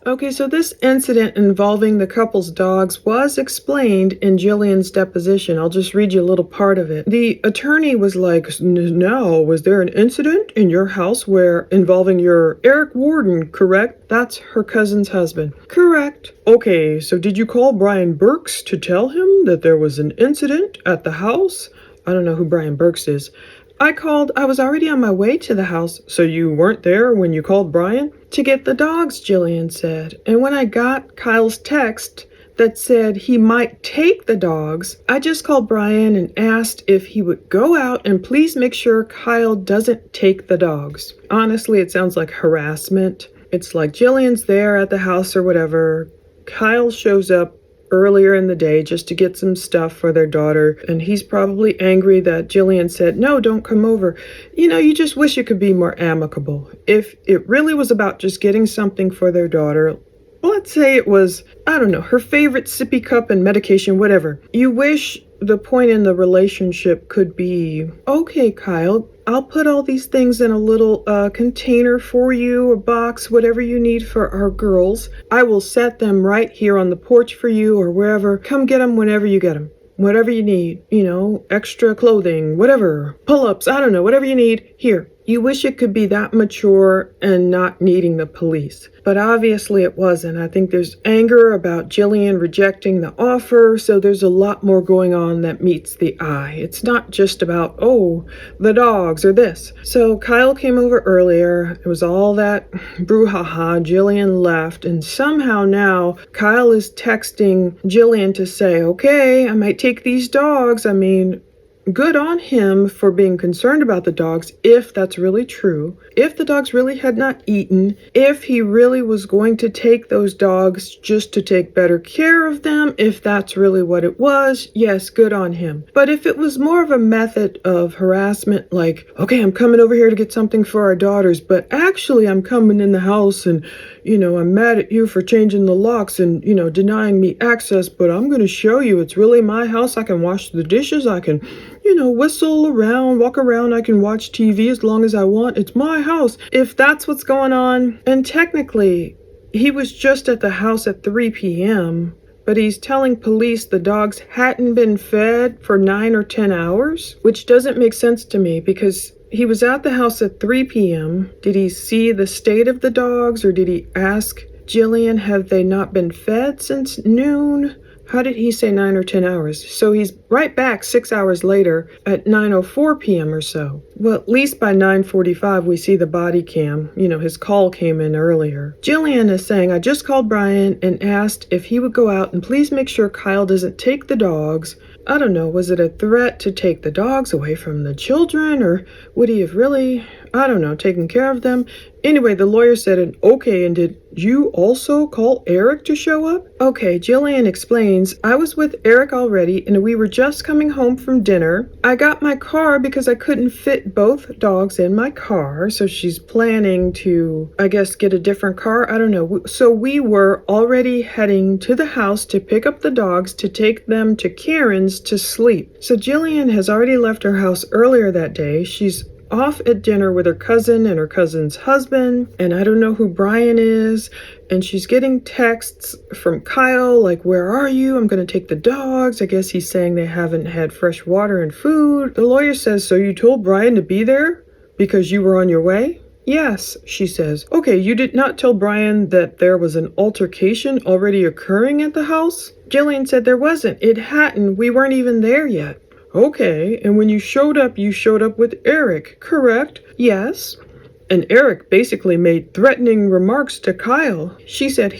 Okay, so this incident involving the couple's dogs was explained in Jillian's deposition. I'll just read you a little part of it. The attorney was like, "No, was there an incident in your house where involving your Eric Warden, correct? That's her cousin's husband." "Correct." "Okay, so did you call Brian Burks to tell him that there was an incident at the house?" I don't know who Brian Burks is. "I called. I was already on my way to the house." "So you weren't there when you called Brian?" "To get the dogs," Jillian said. "And when I got Kyle's text that said he might take the dogs, I just called Brian and asked if he would go out and please make sure Kyle doesn't take the dogs." Honestly, it sounds like harassment. It's like Jillian's there at the house or whatever. Kyle shows up earlier in the day just to get some stuff for their daughter, and he's probably angry that Jillian said, "No, don't come over." You know, you just wish it could be more amicable. If it really was about just getting something for their daughter, let's say it was, I don't know, her favorite sippy cup and medication, whatever. You wish the point in the relationship could be, "Okay, Kyle, I'll put all these things in a little container for you, a box, whatever you need for our girls. I will set them right here on the porch for you or wherever. Come get them whenever you get them. Whatever you need, you know, extra clothing, whatever, pull-ups, I don't know, whatever you need, here." You wish it could be that mature and not needing the police. But obviously it wasn't. I think there's anger about Jillian rejecting the offer, so there's a lot more going on that meets the eye. It's not just about, oh, the dogs or this. So Kyle came over earlier. It was all that brouhaha. Jillian left, and somehow now Kyle is texting Jillian to say, "Okay, I might take these dogs." I mean, good on him for being concerned about the dogs, if that's really true. If the dogs really had not eaten, if he really was going to take those dogs just to take better care of them, if that's really what it was, yes, good on him. But if it was more of a method of harassment, like, "Okay, I'm coming over here to get something for our daughters, but actually I'm coming in the house and I'm mad at you for changing the locks and, denying me access, but I'm going to show you it's really my house. I can wash the dishes. I can, whistle around, walk around. I can watch TV as long as I want. It's my house. If that's what's going on, and technically, he was just at the house at 3 p.m., but he's telling police the dogs hadn't been fed for 9 or 10 hours, which doesn't make sense to me because he was at the house at 3 p.m. Did he see the state of the dogs, or did he ask Jillian, have they not been fed since noon? How did he say 9 or 10 hours? So he's right back 6 hours later at 9:04 p.m. or so. Well, at least by 9:45 we see the body cam. His call came in earlier. Jillian is saying, I just called Brian and asked if he would go out and please make sure Kyle doesn't take the dogs. I don't know, was it a threat to take the dogs away from the children, or would he have really, taken care of them? Anyway, the lawyer said, okay, and did you also call Eric to show up? Okay, Jillian explains, I was with Eric already, and we were just coming home from dinner. I got my car because I couldn't fit both dogs in my car, so she's planning to, I guess, get a different car. I don't know. So we were already heading to the house to pick up the dogs to take them to Karen's to sleep. So Jillian has already left her house earlier that day. She's off at dinner with her cousin and her cousin's husband, and I don't know who Brian is, and she's getting texts from Kyle like, where are you? I'm going to take the dogs. I guess he's saying they haven't had fresh water and food. The lawyer says, so you told Brian to be there because you were on your way? Yes, she says. Okay, you did not tell Brian that there was an altercation already occurring at the house? Jillian said there wasn't. It hadn't. We weren't even there yet. Okay, and when you showed up with Eric, correct? Yes. And Eric basically made threatening remarks to Kyle. She said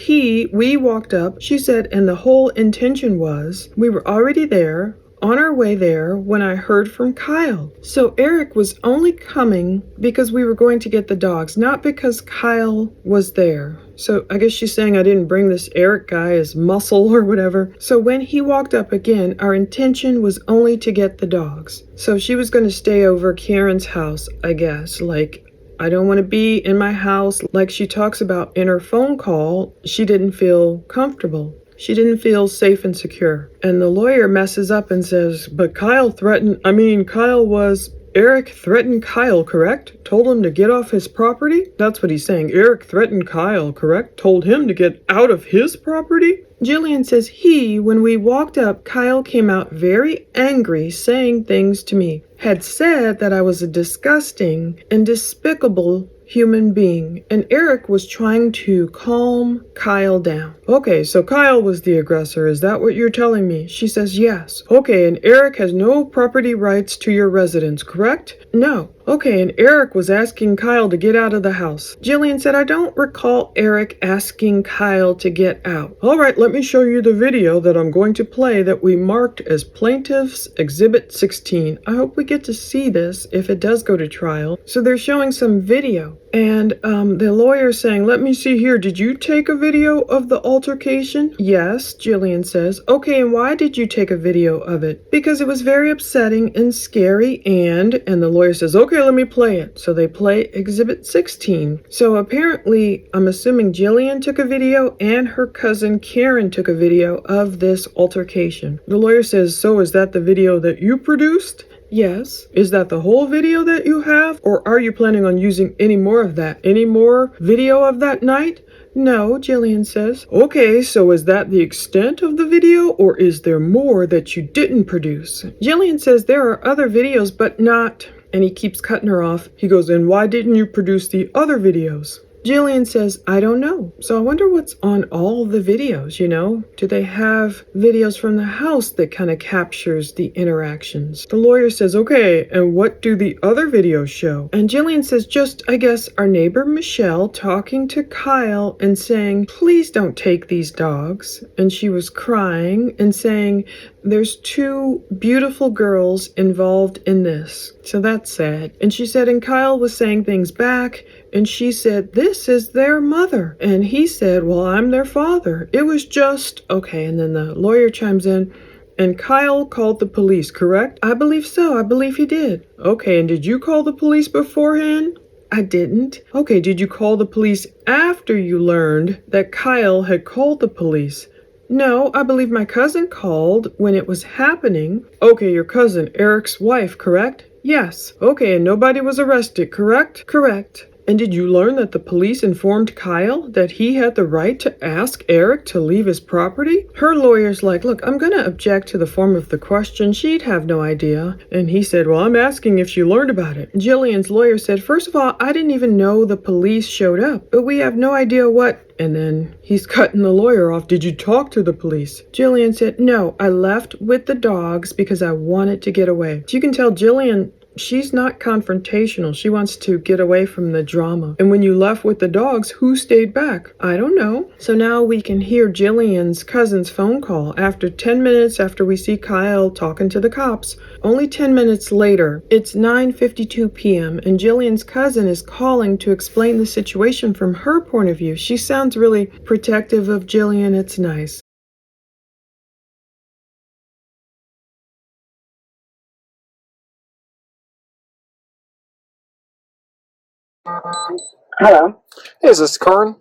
we walked up, she said, and the whole intention was, we were already there, on our way there, when I heard from Kyle. So Eric was only coming because we were going to get the dogs, not because Kyle was there. So I guess she's saying I didn't bring this Eric guy as muscle or whatever. So when he walked up again, our intention was only to get the dogs. So she was going to stay over Karen's house, I guess. Like, I don't want to be in my house. Like she talks about in her phone call, she didn't feel comfortable. She didn't feel safe and secure. And the lawyer messes up and says, but Kyle Eric threatened Kyle, correct? Told him to get off his property? That's what he's saying. Eric threatened Kyle, correct? Told him to get out of his property? Jillian says when we walked up, Kyle came out very angry, saying things to me. Had said that I was a disgusting and despicable human being, and Eric was trying to calm Kyle down. Okay, so Kyle was the aggressor, is that what you're telling me? She says yes. Okay, and Eric has no property rights to your residence, correct? No. Okay, and Eric was asking Kyle to get out of the house. Jillian said, I don't recall Eric asking Kyle to get out. All right, let me show you the video that I'm going to play that we marked as Plaintiff's Exhibit 16. I hope we get to see this if it does go to trial. So they're showing some video, and the lawyer's saying, let me see here, did you take a video of the altercation? Yes, Jillian says. Okay, and why did you take a video of it? Because it was very upsetting and scary, and the lawyer says, okay, let me play it. So they play Exhibit 16. So apparently, I'm assuming Jillian took a video and her cousin Karen took a video of this altercation. The lawyer says, so is that the video that you produced? Yes. Is that the whole video that you have? Or are you planning on using any more of that? Any more video of that night? No, Jillian says. Okay, so is that the extent of the video, or is there more that you didn't produce? Jillian says there are other videos, but not... And he keeps cutting her off. He goes, and why didn't you produce the other videos? Jillian says, I don't know. So I wonder what's on all the videos, Do they have videos from the house that kind of captures the interactions? The lawyer says, okay, and what do the other videos show? And Jillian says, just, I guess, our neighbor Michelle talking to Kyle and saying, please don't take these dogs. And she was crying and saying, there's 2 beautiful girls involved in this. So that's sad. And she said, and Kyle was saying things back, and she said, this is their mother. And he said, well, I'm their father. It was just, okay. And then the lawyer chimes in, and Kyle called the police, correct? I believe so. I believe he did. Okay, and did you call the police beforehand? I didn't. Okay, did you call the police after you learned that Kyle had called the police? No, I believe my cousin called when it was happening. Okay, your cousin, Eric's wife, correct? Yes. Okay, and nobody was arrested, correct? Correct. And did you learn that the police informed Kyle that he had the right to ask Eric to leave his property? Her lawyer's like, look, I'm going to object to the form of the question. She'd have no idea. And he said, well, I'm asking if she learned about it. Jillian's lawyer said, first of all, I didn't even know the police showed up, but we have no idea what. And then he's cutting the lawyer off. Did you talk to the police? Jillian said, no, I left with the dogs because I wanted to get away. So you can tell Jillian, she's not confrontational. She wants to get away from the drama. And when you left with the dogs, who stayed back? I don't know. So now we can hear Jillian's cousin's phone call after 10 minutes after we see Kyle talking to the cops. Only 10 minutes later, it's 9:52 p.m. and Jillian's cousin is calling to explain the situation from her point of view. She sounds really protective of Jillian. It's nice. Hello. Hey, is this Karen?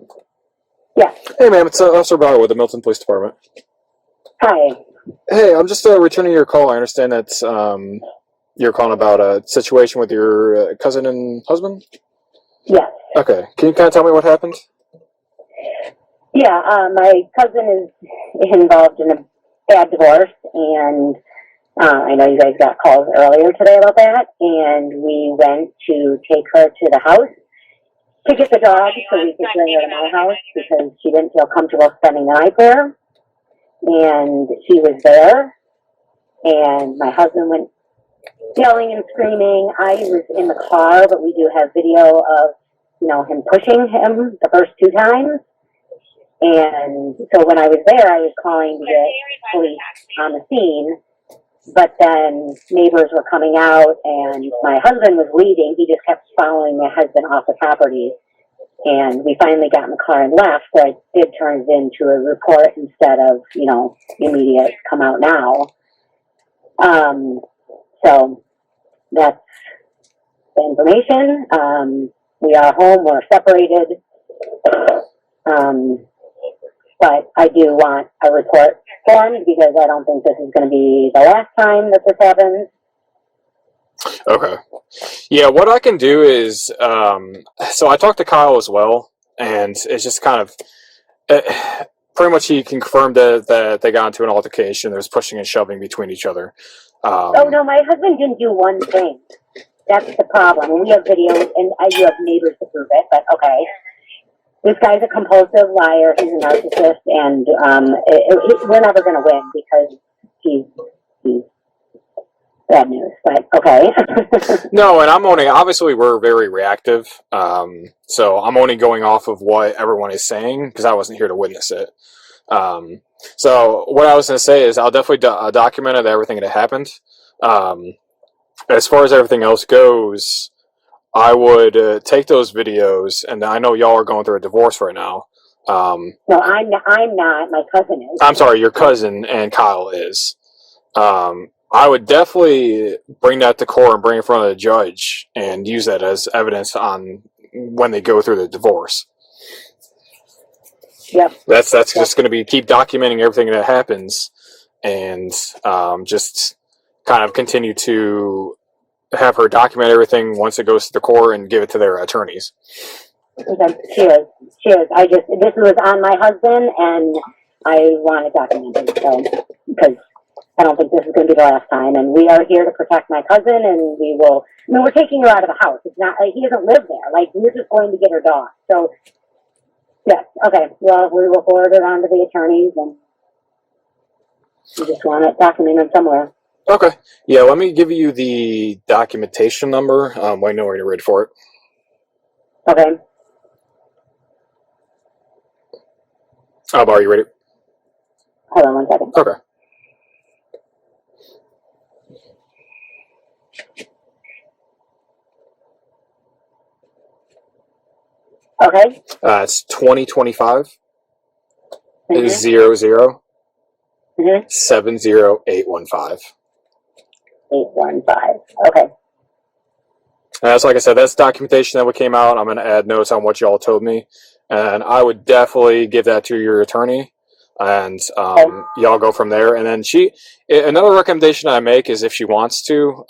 Yeah. Hey, ma'am, it's Officer Bauer with the Milton Police Department. Hi. Hey, I'm just returning your call. I understand that you're calling about a situation with your cousin and husband? Yes. Okay. Can you kind of tell me what happened? Yeah, my cousin is involved in a bad divorce, and I know you guys got calls earlier today about that, and we went to take her to the house to get the dog so we could bring her to my house because she didn't feel comfortable spending the night there. And she was there, and my husband went yelling and screaming. I was in the car, but we do have video of, him pushing him the first 2 times. And so when I was there, I was calling to get police on the scene, but then neighbors were coming out, and my husband was leaving. He just kept following my husband off the property. And we finally got in the car and left, so I did turn it into a report instead of, immediate come out now. So that's the information. We are home, we're separated. But I do want a report formed because I don't think this is going to be the last time that this happens. Okay. Yeah, what I can do is, so I talked to Kyle as well, and it's just kind of, pretty much he confirmed that they got into an altercation. There was pushing and shoving between each other. Oh, no, my husband didn't do one thing. That's the problem. We have videos, and you have neighbors to prove it, but okay. This guy's a compulsive liar. He's a narcissist, and we're never going to win because he's bad news, but okay. No, and obviously we're very reactive, so I'm only going off of what everyone is saying because I wasn't here to witness it. So what I was going to say is I'll definitely document everything that happened. As far as everything else goes, I would take those videos, and I know y'all are going through a divorce right now. No, I'm not. My cousin is. I'm sorry, your cousin and Kyle is. I would definitely bring that to court and bring it in front of the judge and use that as evidence on when they go through the divorce. Yep. That's just going to be keep documenting everything that happens, and just kind of continue to have her document everything once it goes to the court and give it to their attorneys. Okay. Cheers. This was on my husband, and I want it documented, so, because I don't think this is going to be the last time, and we are here to protect my cousin, and we're taking her out of the house. It's not, he doesn't live there. We're just going to get her dog. So, yes, okay. Well, we will forward it on to the attorneys, and we just want it documented somewhere. Okay. Yeah, let me give you the documentation number. I know when you're ready for it. Okay. Are you ready? Hold on 1 second. Okay. Okay. It's 2025 Mm-hmm. 00 Mm-hmm. 70815. 815. Okay. And that's like I said, that's documentation that came out. I'm going to add notes on what y'all told me, and I would definitely give that to your attorney, and y'all go from there. And then another recommendation I make is if she wants to,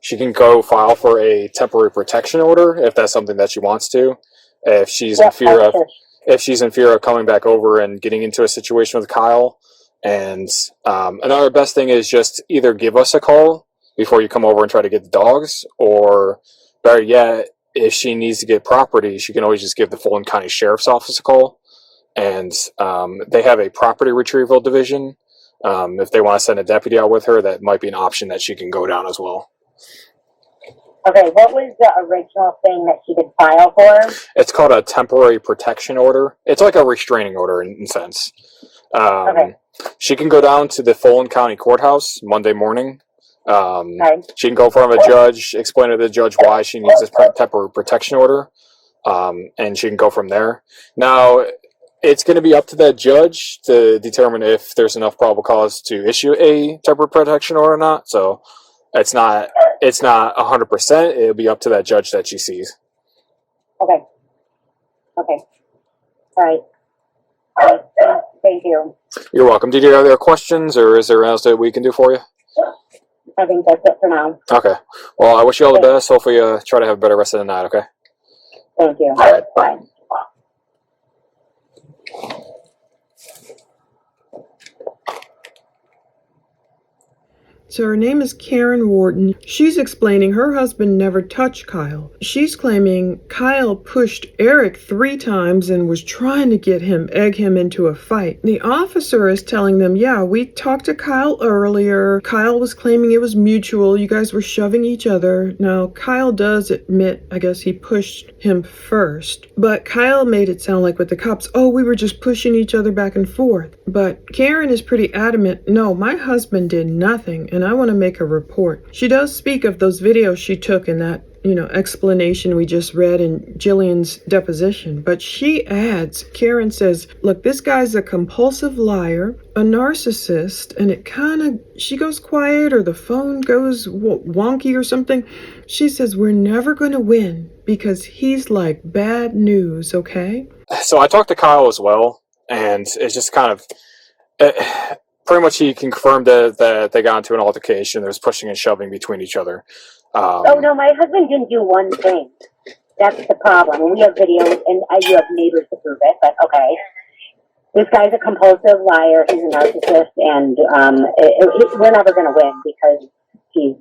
she can go file for a temporary protection order if that's something that she wants to. If she's in fear of coming back over and getting into a situation with Kyle. And another best thing is just either give us a call before you come over and try to get the dogs, or better yet, if she needs to get property, she can always just give the Fulton County Sheriff's Office a call. And they have a property retrieval division. If they want to send a deputy out with her, that might be an option that she can go down as well. Okay, what was the original thing that she could file for? It's called a temporary protection order. It's like a restraining order in a sense. Okay. She can go down to the Fulton County Courthouse Monday morning. She can go in front of a judge, explain to the judge why she needs this temporary protection order, and she can go from there. Now, it's going to be up to that judge to determine if there's enough probable cause to issue a temporary protection order or not. So it's not 100%. It'll be up to that judge that she sees. Okay. All right. Thank you. You're welcome. Did you have other questions, or is there else that we can do for you? I think that's it for now. Okay. Well, I wish you all the best. Hopefully, try to have a better rest of the night. Okay. Thank you. All right. Bye. So her name is Karen Wharton. She's explaining her husband never touched Kyle. She's claiming Kyle pushed Eric 3 times and was trying to egg him into a fight. The officer is telling them, yeah, we talked to Kyle earlier. Kyle was claiming it was mutual. You guys were shoving each other. Now, Kyle does admit, I guess he pushed him first. But Kyle made it sound like with the cops, oh, we were just pushing each other back and forth. But Karen is pretty adamant, no, my husband did nothing, and I want to make a report. She does speak of those videos she took in that, explanation we just read in Jillian's deposition. But she adds, Karen says, look, this guy's a compulsive liar, a narcissist, and she goes quiet or the phone goes wonky or something. She says, we're never going to win because he's like bad news, okay? So I talked to Kyle as well, and it's just kind of... pretty much he confirmed that they got into an altercation. There was pushing and shoving between each other. Oh, no, my husband didn't do one thing. That's the problem. We have videos, and you have neighbors to prove it, but okay. This guy's a compulsive liar. He's a narcissist, and we're never going to win because he's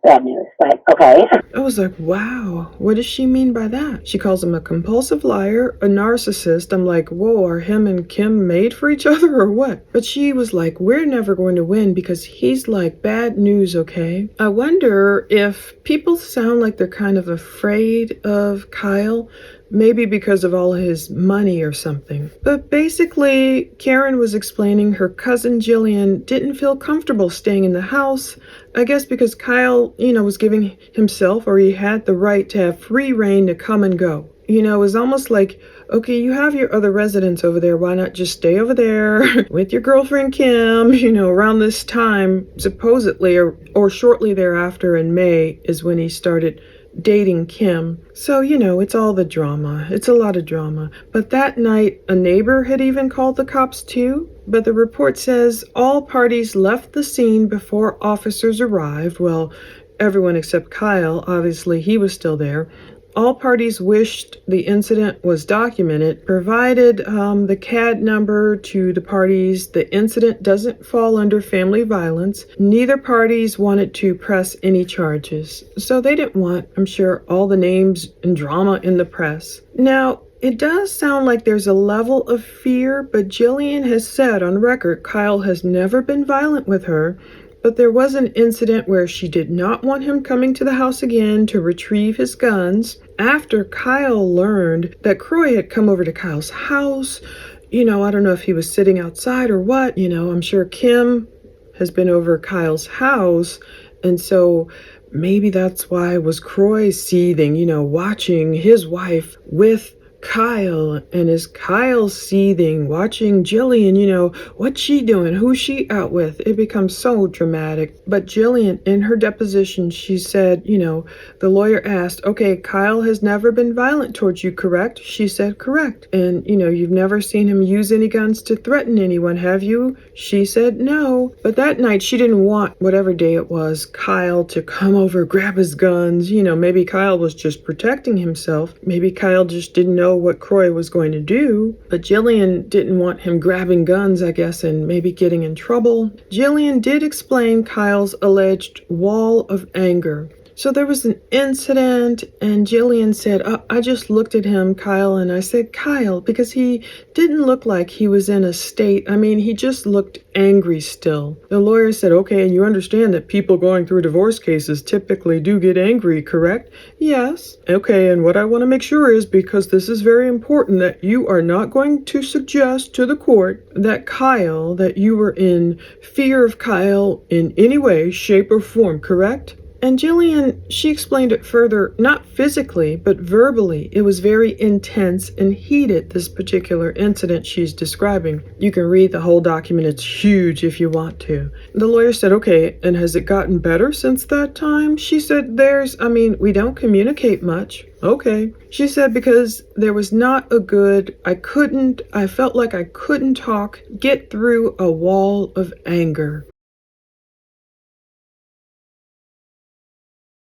bad news, but okay. I was like, wow, what does she mean by that? She calls him a compulsive liar, a narcissist. I'm like, whoa, are him and Kim made for each other or what? But she was like, we're never going to win because he's like bad news, okay? I wonder if people sound like they're kind of afraid of Kyle, maybe because of all his money or something. But basically, Karen was explaining her cousin Jillian didn't feel comfortable staying in the house, I guess because Kyle, was giving himself, or he had the right to have free reign to come and go. It was almost like, okay, you have your other residents over there. Why not just stay over there with your girlfriend Kim? Around this time, supposedly, or shortly thereafter in May is when he started dating Kim. So, it's all the drama. It's a lot of drama. But that night, a neighbor had even called the cops too. But the report says all parties left the scene before officers arrived. Well, everyone except Kyle, obviously he was still there. All parties wished the incident was documented, provided the CAD number to the parties. The incident doesn't fall under family violence. Neither parties wanted to press any charges. So they didn't want, I'm sure, all the names and drama in the press. Now, it does sound like there's a level of fear, but Jillian has said on record Kyle has never been violent with her. But there was an incident where she did not want him coming to the house again to retrieve his guns. After Kyle learned that Croy had come over to Kyle's house, I don't know if he was sitting outside or what, I'm sure Kim has been over Kyle's house. And so maybe that's why was Croy seething, watching his wife with Kyle, and as Kyle's seething, watching Jillian, what's she doing? Who's she out with? It becomes so dramatic. But Jillian, in her deposition, she said, the lawyer asked, okay, Kyle has never been violent towards you, correct? She said, correct. And, you've never seen him use any guns to threaten anyone, have you? She said, no. But that night, she didn't want, whatever day it was, Kyle to come over, grab his guns. Maybe Kyle was just protecting himself. Maybe Kyle just didn't know what Croy was going to do. But Jillian didn't want him grabbing guns, I guess, and maybe getting in trouble. Jillian did explain Kyle's alleged wall of anger. So there was an incident, and Jillian said, I just looked at him, Kyle, and I said, Kyle, because he didn't look like he was in a state. He just looked angry still. The lawyer said, okay, and you understand that people going through divorce cases typically do get angry, correct? Yes. Okay, and what I want to make sure is, because this is very important, that you are not going to suggest to the court that you were in fear of Kyle in any way, shape, or form, correct? And Jillian, she explained it further, not physically, but verbally. It was very intense and heated, this particular incident she's describing. You can read the whole document. It's huge if you want to. The lawyer said, okay, and has it gotten better since that time? She said, we don't communicate much. Okay. She said, because there was not a good, I felt like I couldn't talk, get through a wall of anger.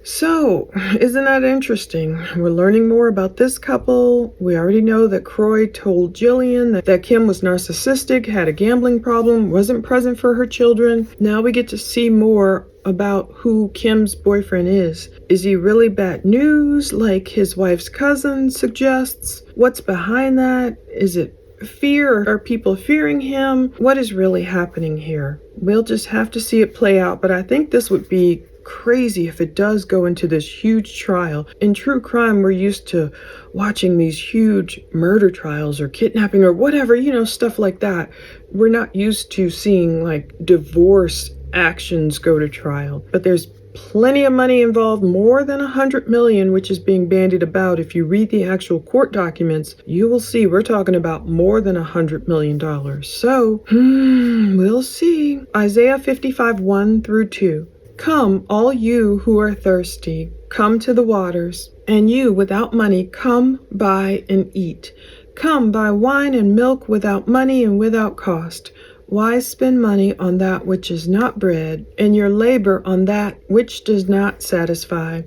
So, isn't that interesting? We're learning more about this couple. We already know that Croy told Jillian that Kim was narcissistic, had a gambling problem, wasn't present for her children. Now we get to see more about who Kim's boyfriend is. Is he really bad news, like his wife's cousin suggests? What's behind that? Is it fear? Are people fearing him? What is really happening here? We'll just have to see it play out, but I think this would be crazy if it does go into this huge trial. In true crime, we're used to watching these huge murder trials or kidnapping or whatever, stuff like that. We're not used to seeing like divorce actions go to trial. But there's plenty of money involved, more than $100 million, which is being bandied about. If you read the actual court documents, you will see we're talking about more than $100 million. So, we'll see. Isaiah 55, 1-2. Come, all you who are thirsty, come to the waters, and you without money, come buy and eat. Come buy wine and milk without money and without cost. Why spend money on that which is not bread, and your labor on that which does not satisfy?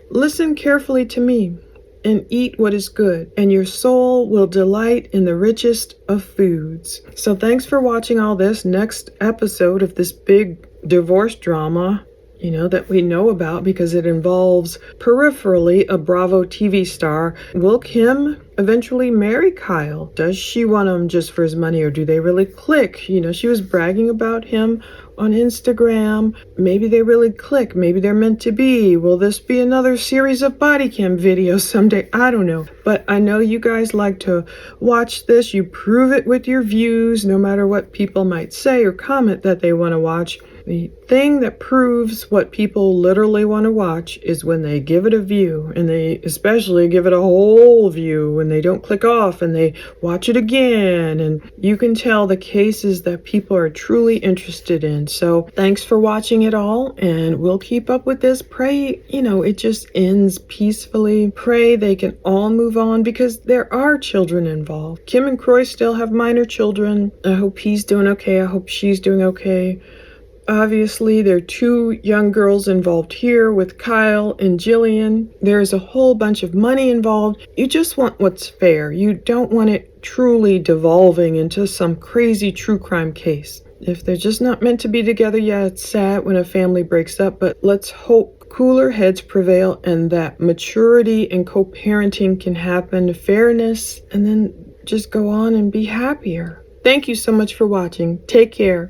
Listen carefully to me, and eat what is good, and your soul will delight in the richest of foods. So thanks for watching all this. Next episode of this big divorce drama, that we know about because it involves peripherally a Bravo TV star. Will Kim eventually marry Kyle? Does she want him just for his money, or do they really click? She was bragging about him on Instagram. Maybe they really click. Maybe they're meant to be. Will this be another series of body cam videos someday? I don't know. But I know you guys like to watch this. You prove it with your views, no matter what people might say or comment that they want to watch. The thing that proves what people literally want to watch is when they give it a view, and they especially give it a whole view, and they don't click off and they watch it again, and you can tell the cases that people are truly interested in. So thanks for watching it all, and we'll keep up with this. Pray, it just ends peacefully. Pray they can all move on, because there are children involved. Kim and Croy still have minor children. I hope he's doing okay. I hope she's doing okay. Obviously, there are 2 young girls involved here with Kyle and Jillian. There's a whole bunch of money involved. You just want what's fair. You don't want it truly devolving into some crazy true crime case. If they're just not meant to be together, yeah, it's sad when a family breaks up, but let's hope cooler heads prevail and that maturity and co-parenting can happen, fairness, and then just go on and be happier. Thank you so much for watching. Take care.